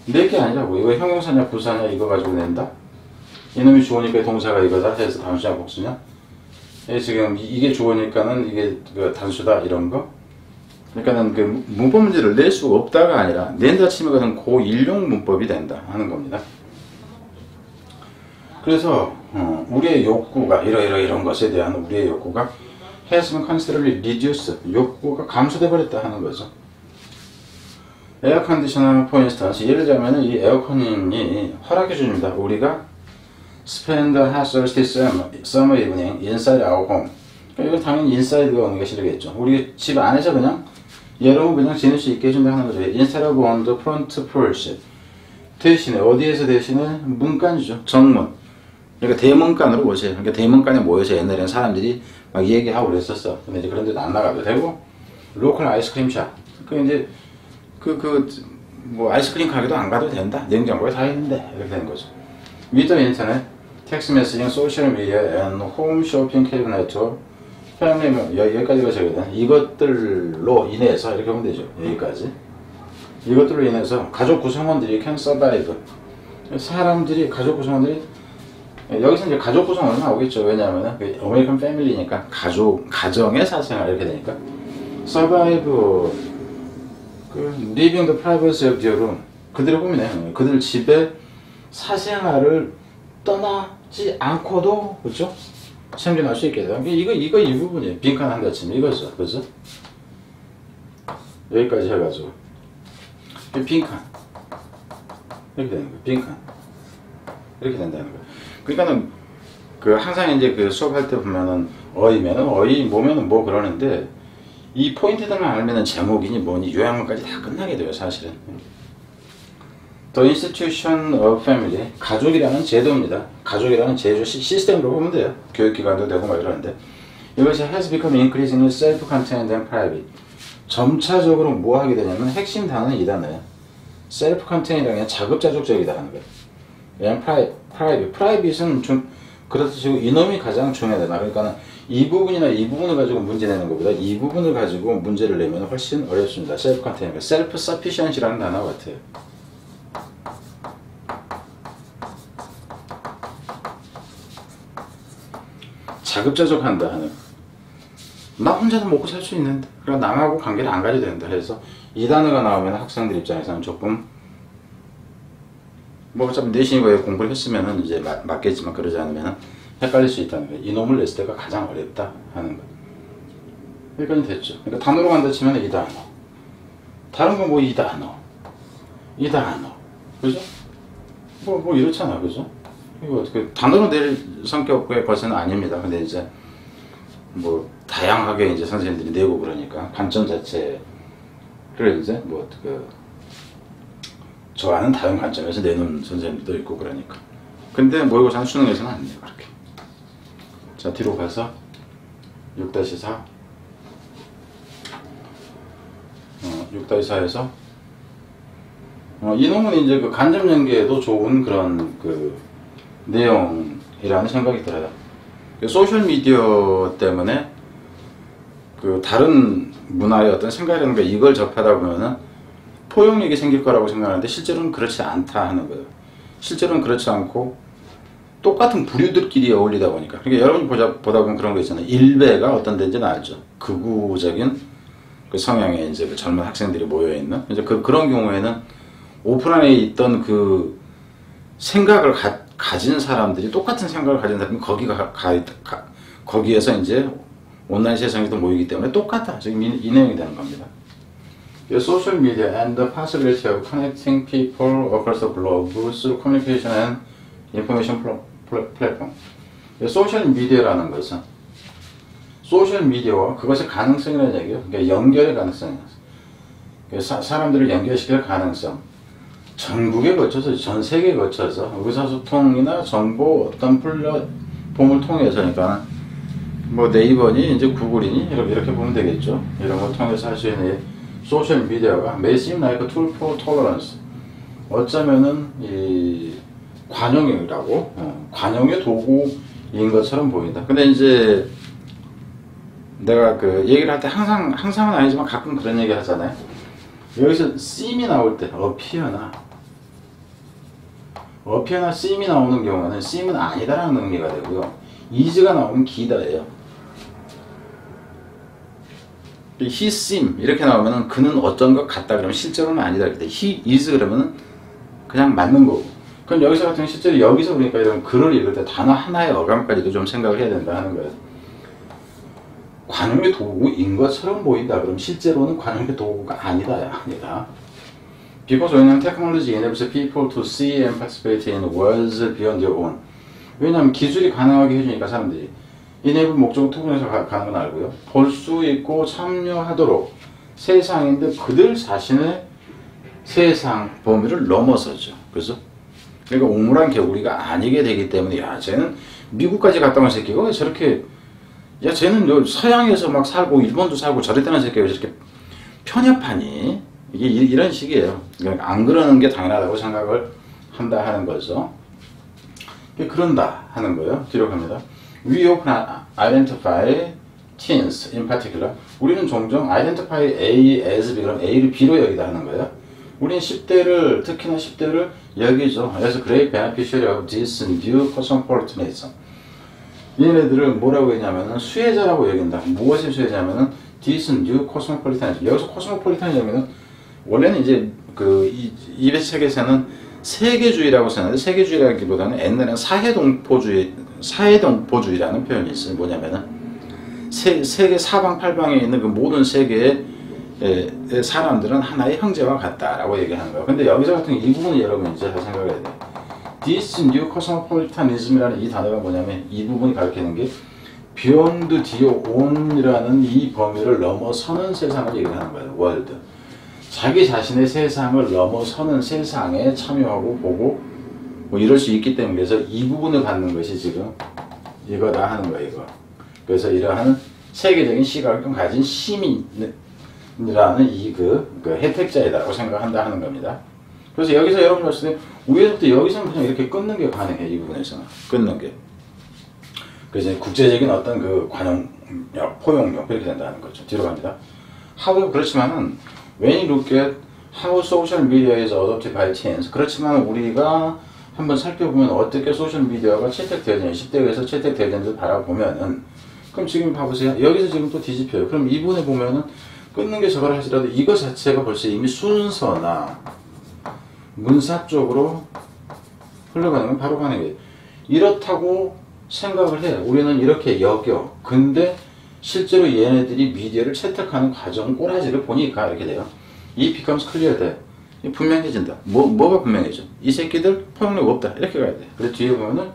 Speaker 1: 낼 게 아니라고. 이거 형용사냐 부사냐 이거 가지고 낸다? 이놈이 주어니까 동사가 이거다 해서 단수냐 복수냐? 지금 이게 주어니까는 이게 그 단수다 이런 거. 그러니까는 그 문법 문제를 낼 수가 없다가 아니라 낸다 치면 그는 고일용 문법이 된다 하는 겁니다. 그래서 우리의 욕구가 이런 것에 대한 우리의 욕구가 has been considerably reduced. 욕구가 감소돼 버렸다 하는 거죠. 에어 컨디셔너 for instance 예를 들자면 이 에어컨이 허락해 줍니다. 우리가 spend a hot thirsty summer evening inside our home. 이건 당연히 inside가 오는 게 싫겠죠. 우리 집 안에서 그냥 여름은 그냥 지낼 수 있게 해준다 하는 거죠. instead of on the front porch. 대신에 어디에서 대신에 문간이죠. 정문. 그러니까 대문간으로 오세요. 그러니까 대문간에 모여서 옛날에는 사람들이 막 얘기하고 그랬었어. 근데 이제 그런 데도 안 나가도 되고 로컬 아이스크림 샵. 그 이제 뭐 아이스크림 가게도 안 가도 된다. 냉장고에 다 있는데 이렇게 되는 거죠. With the internet, text messaging, social media, and home shopping cabinet, family 여기까지가 저거든. 이것들로 인해서 이렇게 보면 되죠. 여기까지. 이것들로 인해서 가족 구성원들이 can survive. 사람들이 가족 구성원들이 여기서 이제 가족 구성원은 나오겠죠. 왜냐하면 아메리칸 패밀리니까 가정의 사생활 이렇게 되니까 survive living the privacy of their room. 그들의 꿈이네. 그들 집에 사생활을 떠나지 않고도 그렇죠? 생존할 수 있게 돼요. 이거 이 부분이에요. 빈칸 한다 치면 이거죠. 그죠? 여기까지 해가지고 빈칸 이렇게 되는 거예요. 빈칸 이렇게 된다는 거예요. 그러니까는 항상 이제 수업할 때 보면은 뭐면은 뭐 그러는데 이 포인트들만 알면은 제목이니 뭐니 요약문까지 다 끝나게 돼요. 사실은. The institution of family, 가족이라는 제도입니다. 가족이라는 제도 시스템으로 보면 돼요. 교육기관도 되고 막 이러는데 이것이 has become increasingly self-contained and private. 점차적으로 뭐 하게 되냐면 핵심 단어는 이 단어예요. self-contained이라는 게 자급자족적이다라는 거예요. 왜냐면 private은 좀 그렇듯이 이놈이 가장 중요하다. 그러니까 이 부분이나 이 부분을 가지고 문제 내는 것보다 이 부분을 가지고 문제를 내면 훨씬 어렵습니다. self-contained, self-sufficiency라는 단어 같아요. 자급자족한다 하는. 나 혼자도 먹고 살 수 있는데 그럼 남하고 관계를 안 가져야 된다 해서 이 단어가 나오면 학생들 입장에서는 조금 뭐 어차피 내신이 왜 공부를 했으면은 이제 맞겠지만 그러지 않으면 헷갈릴 수 있다는 거예요. 이놈을 냈을 때가 가장 어렵다 하는 거. 여기까지 됐죠. 그러니까 단어로 간다 치면 이 단어. 다른 건 뭐 이 단어, 그죠? 뭐 이렇잖아, 그죠? 이거 그 단어로 낼 성격의 것은 아닙니다. 근데 이제 뭐 다양하게 이제 선생님들이 내고 그러니까 관점 자체를 이제 뭐 그 저와는 다른 관점에서 내는 선생님들도 있고 그러니까. 근데 모의고사는 수능에서는 안 돼요, 그렇게. 자, 뒤로 가서 6-4 6-4에서 이놈은 이제 그 간접 연계에도 좋은 그런 그 내용이라는 생각이 들어요. 소셜 미디어 때문에 그 다른 문화의 어떤 생각이라는 게 이걸 접하다 보면은 포용력이 생길 거라고 생각하는데 실제로는 그렇지 않다 하는 거예요. 실제로는 그렇지 않고 똑같은 부류들끼리 어울리다 보니까. 그러니까 여러분이 보다 보면 그런 거 있잖아요. 일베가 어떤 데인지는 알죠. 극우적인 그 성향의 이제 그 젊은 학생들이 모여있는. 이제 그런 경우에는 오프라인에 있던 그 생각을 가진 사람들이 똑같은 생각을 가진 사람이 거기에서 이제 온라인 세상에도 모이기 때문에 똑같다. 지금 이 내용이 되는 겁니다. Social media and the possibility of connecting people across the globe through communication and information platform. 소셜 미디어라는 것은 소셜 미디어와 그것의 가능성이라는 얘기예요. 그러니까 연결의 가능성이에요. 사람들을 연결시킬 가능성. 전국에 걸쳐서, 전 세계에 걸쳐서 의사소통이나 정보 어떤 플랫폼을 통해서, 그러니까 뭐 네이버니 이제 구글이니 이렇게 보면 되겠죠. 이런 걸 통해서 할 수 있는 소셜 미디어가 may seem like a tool for tolerance. 어쩌면은 이 관용이라고, 관용의 도구인 것처럼 보인다. 근데 이제 내가 그 얘기를 할 때 항상은 아니지만 가끔 그런 얘기 하잖아요. 여기서 seem이 나올 때, appear나 seem이 나오는 경우는 seem은 아니다라는 의미가 되고요. is가 나오면 기다예요. he seem 이렇게 나오면은 그는 어떤 것 같다 그러면 실제로는 아니다. he is 그러면은 그냥 맞는 거고. 그럼 여기서 같은 경우 실제로 여기서 그러니까 이런 글을 읽을 때 단어 하나의 어감까지도 좀 생각을 해야 된다 하는 거예요. 관용의 도구인 것처럼 보인다. 그럼 실제로는 관용의 도구가 아니다. Because when technology enables people to see and participate in worlds beyond their own. 왜냐하면 기술이 가능하게 해주니까 사람들이 enable 목적은 토근에서 가는 건 알고요. 볼 수 있고 참여하도록 세상인데 그들 자신의 세상 범위를 넘어서죠. 그래서 그러니까 옹물한 개구리가 아니게 되기 때문에 야 쟤는 미국까지 갔다 온 새끼가 왜 저렇게 야 쟤는 서양에서 막 살고 일본도 살고 저랬다는 새끼가 왜 저렇게 편협하니 이게 이런 식이에요. 그러니까 안 그러는 게 당연하다고 생각을 한다 하는 거죠. 그런다 하는 거예요. 뒤로 갑니다. We often identify teens in particular. 우리는 종종 identify A as B, 그럼 A를 B로 여기다 하는 거예요. 우리는 10대를, 특히나 10대를 여기죠. 그래서 great beneficiary of this new cosmopolitanism. 얘네들을 뭐라고 했냐면은 수혜자라고 여긴다. 무엇이 수혜자냐면은 this new cosmopolitanism. 여기서 cosmopolitanism은 원래는 이제 그 이 책에서는 세계주의라고 쓰는데 세계주의라기보다는 옛날에는 사회동포주의라는 표현이 있어요. 뭐냐면은 세계 사방팔방에 있는 그 모든 세계의 사람들은 하나의 형제와 같다라고 얘기하는 거예요. 근데 여기서 같은 이 부분은 여러분 이제 잘 생각해야 돼요. This new cosmopolitanism이라는 이 단어가 뭐냐면 이 부분이 가리키는 게 beyond their own이라는 이 범위를 넘어서는 세상을 얘기하는 거예요. world. 자기 자신의 세상을 넘어서는 세상에 참여하고 보고 뭐 이럴 수 있기 때문에 그래서 이 부분을 받는 것이 지금 이거다 하는 거예요. 이거. 그래서 이러한 세계적인 시각을 가진 시민이라는 이 그 혜택자이다라고 생각한다 하는 겁니다. 그래서 여기서 여러분이 봤을 때 위에서부터 여기서는 그냥 이렇게 끊는 게 가능해. 이 부분에서는 끊는 게. 그래서 국제적인 어떤 그 관용력, 포용력 이렇게 된다는 거죠. 뒤로 갑니다. 하고 그렇지만은 when you look at how social media is adopted by teens. 그렇지만 우리가 한번 살펴보면 어떻게 소셜 미디어가 채택되어지냐, 10대에서 채택되어지는지 바라보면은 그럼 지금 봐보세요. 여기서 지금 또 뒤집혀요. 그럼 이 부분에 보면은 끊는 게 저거라 할지라도 이거 자체가 벌써 이미 순서나 문사 쪽으로 흘러가는 건 바로 가는 거예요. 이렇다고 생각을 해. 우리는 이렇게 여겨. 근데 실제로 얘네들이 미디어를 채택하는 과정 꼬라지를 보니까 이렇게 돼요. 이 becomes clear 돼. 분명해진다. 뭐가 분명해져? 이 새끼들 포용력 없다. 이렇게 가야 돼. 그래서 뒤에 보면은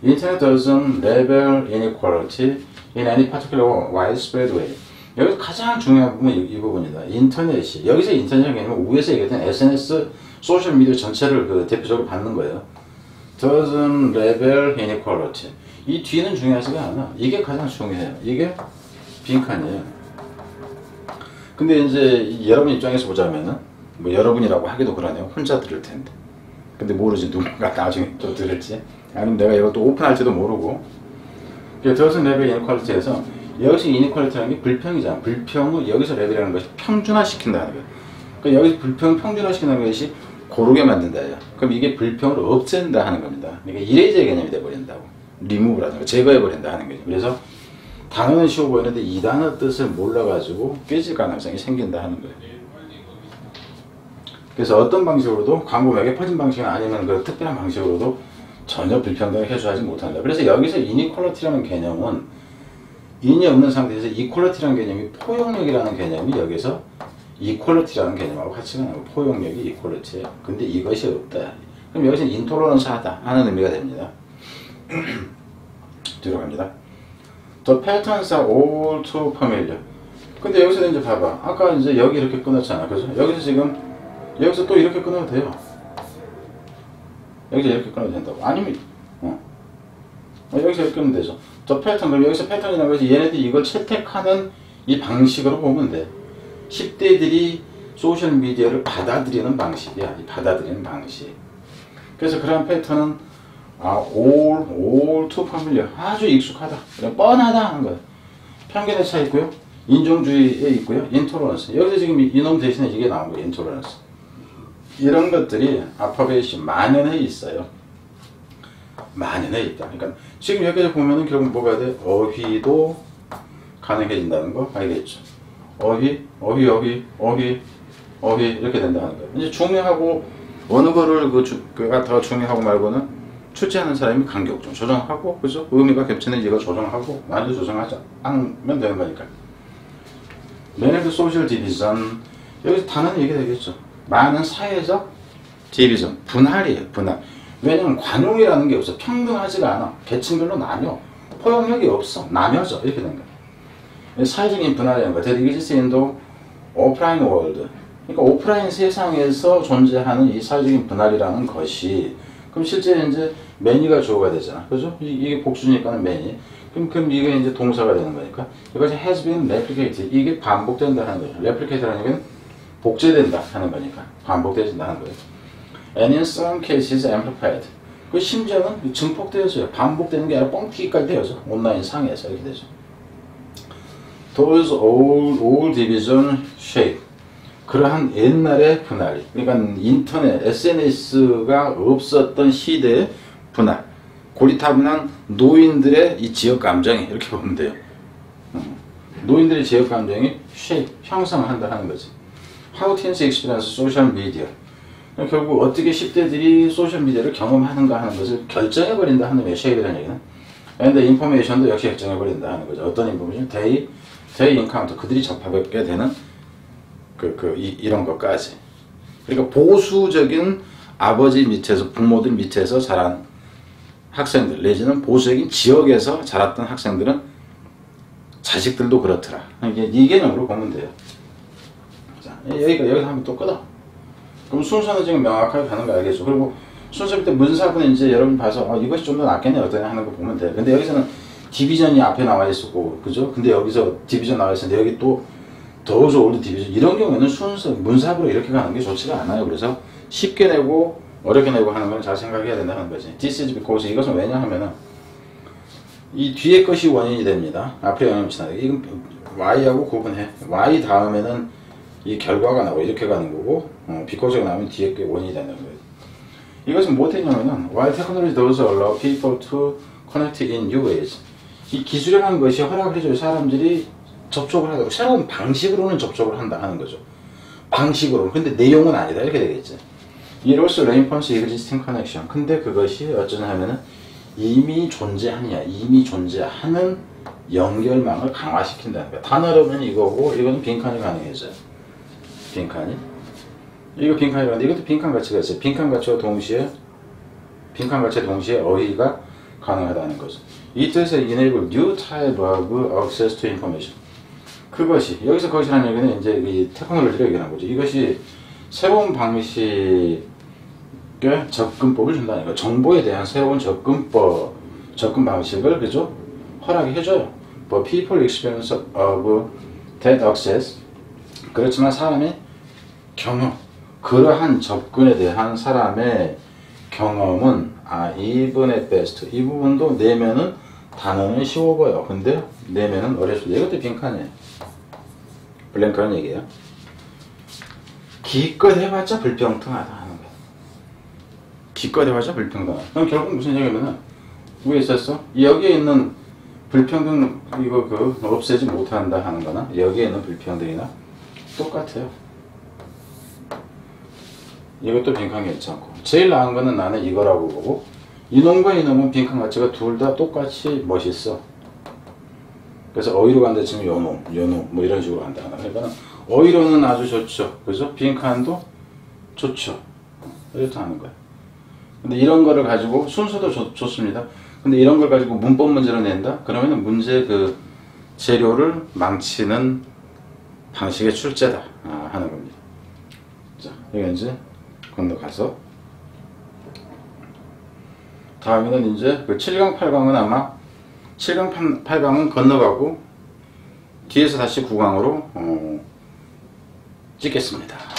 Speaker 1: Internet doesn't label inequality in any particular widespread way. 여기서 가장 중요한 부분은 이 부분이다. 인터넷이. 여기서 인터넷이 아니면 위에서 얘기했던 SNS, 소셜미디어 전체를 그 대표적으로 받는 거예요. doesn't label inequality. 이 뒤는 중요하지가 않아. 이게 가장 중요해요. 이게 빈칸이에요. 근데 이제 여러분 입장에서 보자면은 뭐 여러분이라고 하기도 그러네요. 혼자 들을 텐데. 근데 모르지 누군가 나중에 또 들을지. 아니면 내가 이것도 오픈할지도 모르고. doesn't label inequality에서 여기서 inequality라는 게 불평이잖아. 불평을 여기서 레벨이라는 것이 평준화시킨다는 거예요. 그러니까 여기서 불평을 평준화시킨다는 것이 고르게 만든다예요. 그럼 이게 불평을 없앤다 하는 겁니다. 그러니까 이례적 개념이 돼버린다고. 리무브라는 거, 제거해버린다 하는 거죠. 그래서 단어는 쉬워 보이는데 이 단어 뜻을 몰라가지고 깨질 가능성이 생긴다 하는 거예요. 그래서 어떤 방식으로도 광범위하게 퍼진 방식은 아니면 그 특별한 방식으로도 전혀 불평등을 해소하지 못한다. 그래서 여기서 이니퀄리티라는 개념은 인이 없는 상태에서 이퀄리티라는 개념이 포용력이라는 개념이 여기서 이퀄리티라는 개념하고 같이 가는 거예요. 포용력이 이퀄리티예요. 근데 이것이 없다. 그럼 여기서 인토러런스하다 하는 의미가 됩니다. 뒤로 갑니다. The patterns are all too familiar. 근데 여기서 이제 봐봐. 아까 이제 여기 이렇게 끊었잖아. 그죠? 여기서 지금 여기서 또 이렇게 끊어도 돼요. 여기서 이렇게 끊어도 된다고. 아니면 여기서 이렇게 끊으면 되죠. 더 패턴, 그럼 여기서 패턴이라고 해서 얘네들이 이걸 채택하는 이 방식으로 보면 돼. 10대들이 소셜미디어를 받아들이는 방식이야. 이 받아들이는 방식. 그래서 그런 패턴은 all too familiar. 아주 익숙하다. 그냥 뻔하다 하는 거야. 편견에 차 있고요. 인종주의에 있고요. 인토러런스. 여기서 지금 이놈 대신에 이게 나온 거예요. 인토러런스. 이런 것들이 알파벳이 만연해 있어요. 만연해 있다. 그러니까 지금 여기서 보면은 결국 뭐가 돼? 어휘도 가능해진다는 거 알겠죠? 어휘 이렇게 된다는 거예요. 이제 중요하고 어느 거를 그가 더 중요하고 말고는 출제하는 사람이 간격 좀 조정하고, 그죠? 의미가 겹치는 이거 조정하고 많이 조정하자 하면 되는 거니까. Manage social division. 여기서 단어는 얘기 되겠죠. 많은 사회적 디비전, 분할이에요. 분할. 왜냐면 관용이라는 게 없어. 평등하지가 않아. 계층별로 나뉘어. 포용력이 없어. 나뉘어져. 이렇게 된 거야. 사회적인 분할이라는 거야. That exists in the offline world. 그러니까 오프라인 세상에서 존재하는 이 사회적인 분할이라는 것이, 그럼 실제 이제 매니가 주어가 되잖아. 그죠? 이게 복수니까는 매니. 그럼 이게 이제 동사가 되는 거니까. 이것이 has been replicated. 이게 반복된다 하는 거죠. replicate라는 얘기는 복제된다 하는 거니까. 반복되어진다 하는 거예요. And in some cases amplified. 그 심지어는 증폭되어져요. 반복되는 게 아니라 뻥튀기까지 되어져. 온라인 상에서 이렇게 되죠. Those old division shape. 그러한 옛날의 분할. 그러니까 인터넷, SNS가 없었던 시대의 분할. 고리타분한 노인들의 이 지역 감정이 이렇게 보면 돼요. 노인들의 지역 감정이 shape, 형성한다 하는 거지. How teens experience social media. 결국 어떻게 10대들이 소셜미디어를 경험하는가 하는 것을 결정해버린다 하는 거예요. 쉐이드라는 얘기는. And the information도 역시 결정해버린다 하는 거죠. 어떤 인포메이션? They encounter. 그들이 접하게 되는 이런 것까지. 그러니까 보수적인 아버지 밑에서, 부모들 밑에서 자란 학생들, 내지는 보수적인 지역에서 자랐던 학생들은 자식들도 그렇더라. 이 개념으로 보면 돼요. 자, 여기서 한번 또 끊어. 그럼 순서는 지금 명확하게 가는 거 알겠죠? 그리고 순서 밑에 문사분은 이제 여러분 봐서 이것이 좀 더 낫겠네 어떠냐 하는 거 보면 돼요. 근데 여기서는 디비전이 앞에 나와 있었고, 그죠? 근데 여기서 디비전 나와 있었는데 여기 또 더우즈 올드 디비전, 이런 경우에는 순서 문사부로 이렇게 가는 게 좋지가 않아요. 그래서 쉽게 내고 어렵게 내고 하는 건 잘 생각해야 된다는 거지. This is because. 이것은 왜냐하면은 이 뒤에 것이 원인이 됩니다. 앞에 영향을 미친다. 이건 Y하고 구분해. Y 다음에는 이 결과가 나오고 이렇게 가는 거고, because가 나오면 뒤에 게 원인이 된다는 거예요. 이것은 못했냐면은 while technology does allow people to connect in new ways. 이 기술이라는 것이 허락을 해줘요. 사람들이 접촉을 하고 새로운 방식으로는 접촉을 한다 하는 거죠. 방식으로. 근데 내용은 아니다. 이렇게 되겠지. It also reinforces existing connection. 근데 그것이 어쩌냐 하면은 이미 존재하는 연결망을 강화시킨다는 거야. 단어로는 이거고, 이거는 빈칸이 가능해져요. 빈칸이. 이거 빈칸이라는데 이것도 빈칸 가치가 있어요. 빈칸 가치와 동시에 어휘가 가능하다는 거죠. 이 뜻에 enable new type of access to information. 그것이 여기서 그것이라는 얘기는 이제 이 테크놀로지를 얘기하는 거죠. 이것이 새로운 방식의 접근법을 준다는 거예요. 정보에 대한 새로운 접근 방식을 그죠? 허락해 해줘요. But people experience of that access. 그렇지만 사람의 경험, 그러한 접근에 대한 사람의 경험은 even at best. 이 부분도 내면은 단어는 쉬워 보여. 근데 내면은 어렵습니다. 이것도 빈칸이에요. 블랭크라는 얘기예요. 기껏 해봤자 불평등하다 하는 거예요. 기껏 해봤자 불평등하다. 그럼 결국 무슨 얘기냐면은 왜 있었어? 여기에 있는 불평등 이거 없애지 못한다 하는 거나 여기에 있는 불평등이나 똑같아요. 이것도 빈칸이 있지 않고 제일 나은 거는 나는 이거라고 보고 이놈과 이놈은 빈칸 가치가 둘 다 똑같이 멋있어. 그래서 어휘로 간다 치면 요놈 뭐 이런 식으로 간다. 그러니까 어휘로는 아주 좋죠. 그래서 빈칸도 좋죠. 이렇게 하는 거야. 근데 이런 거를 가지고 순서도 좋습니다. 근데 이런 걸 가지고 문법 문제로 낸다? 그러면 문제 그 재료를 망치는 방식의 출제다 하는 겁니다. 자, 여기 이제 건너가서 다음에는 이제 그 7강 8강은 아마 7강 8강은 건너가고 뒤에서 다시 9강으로 찍겠습니다.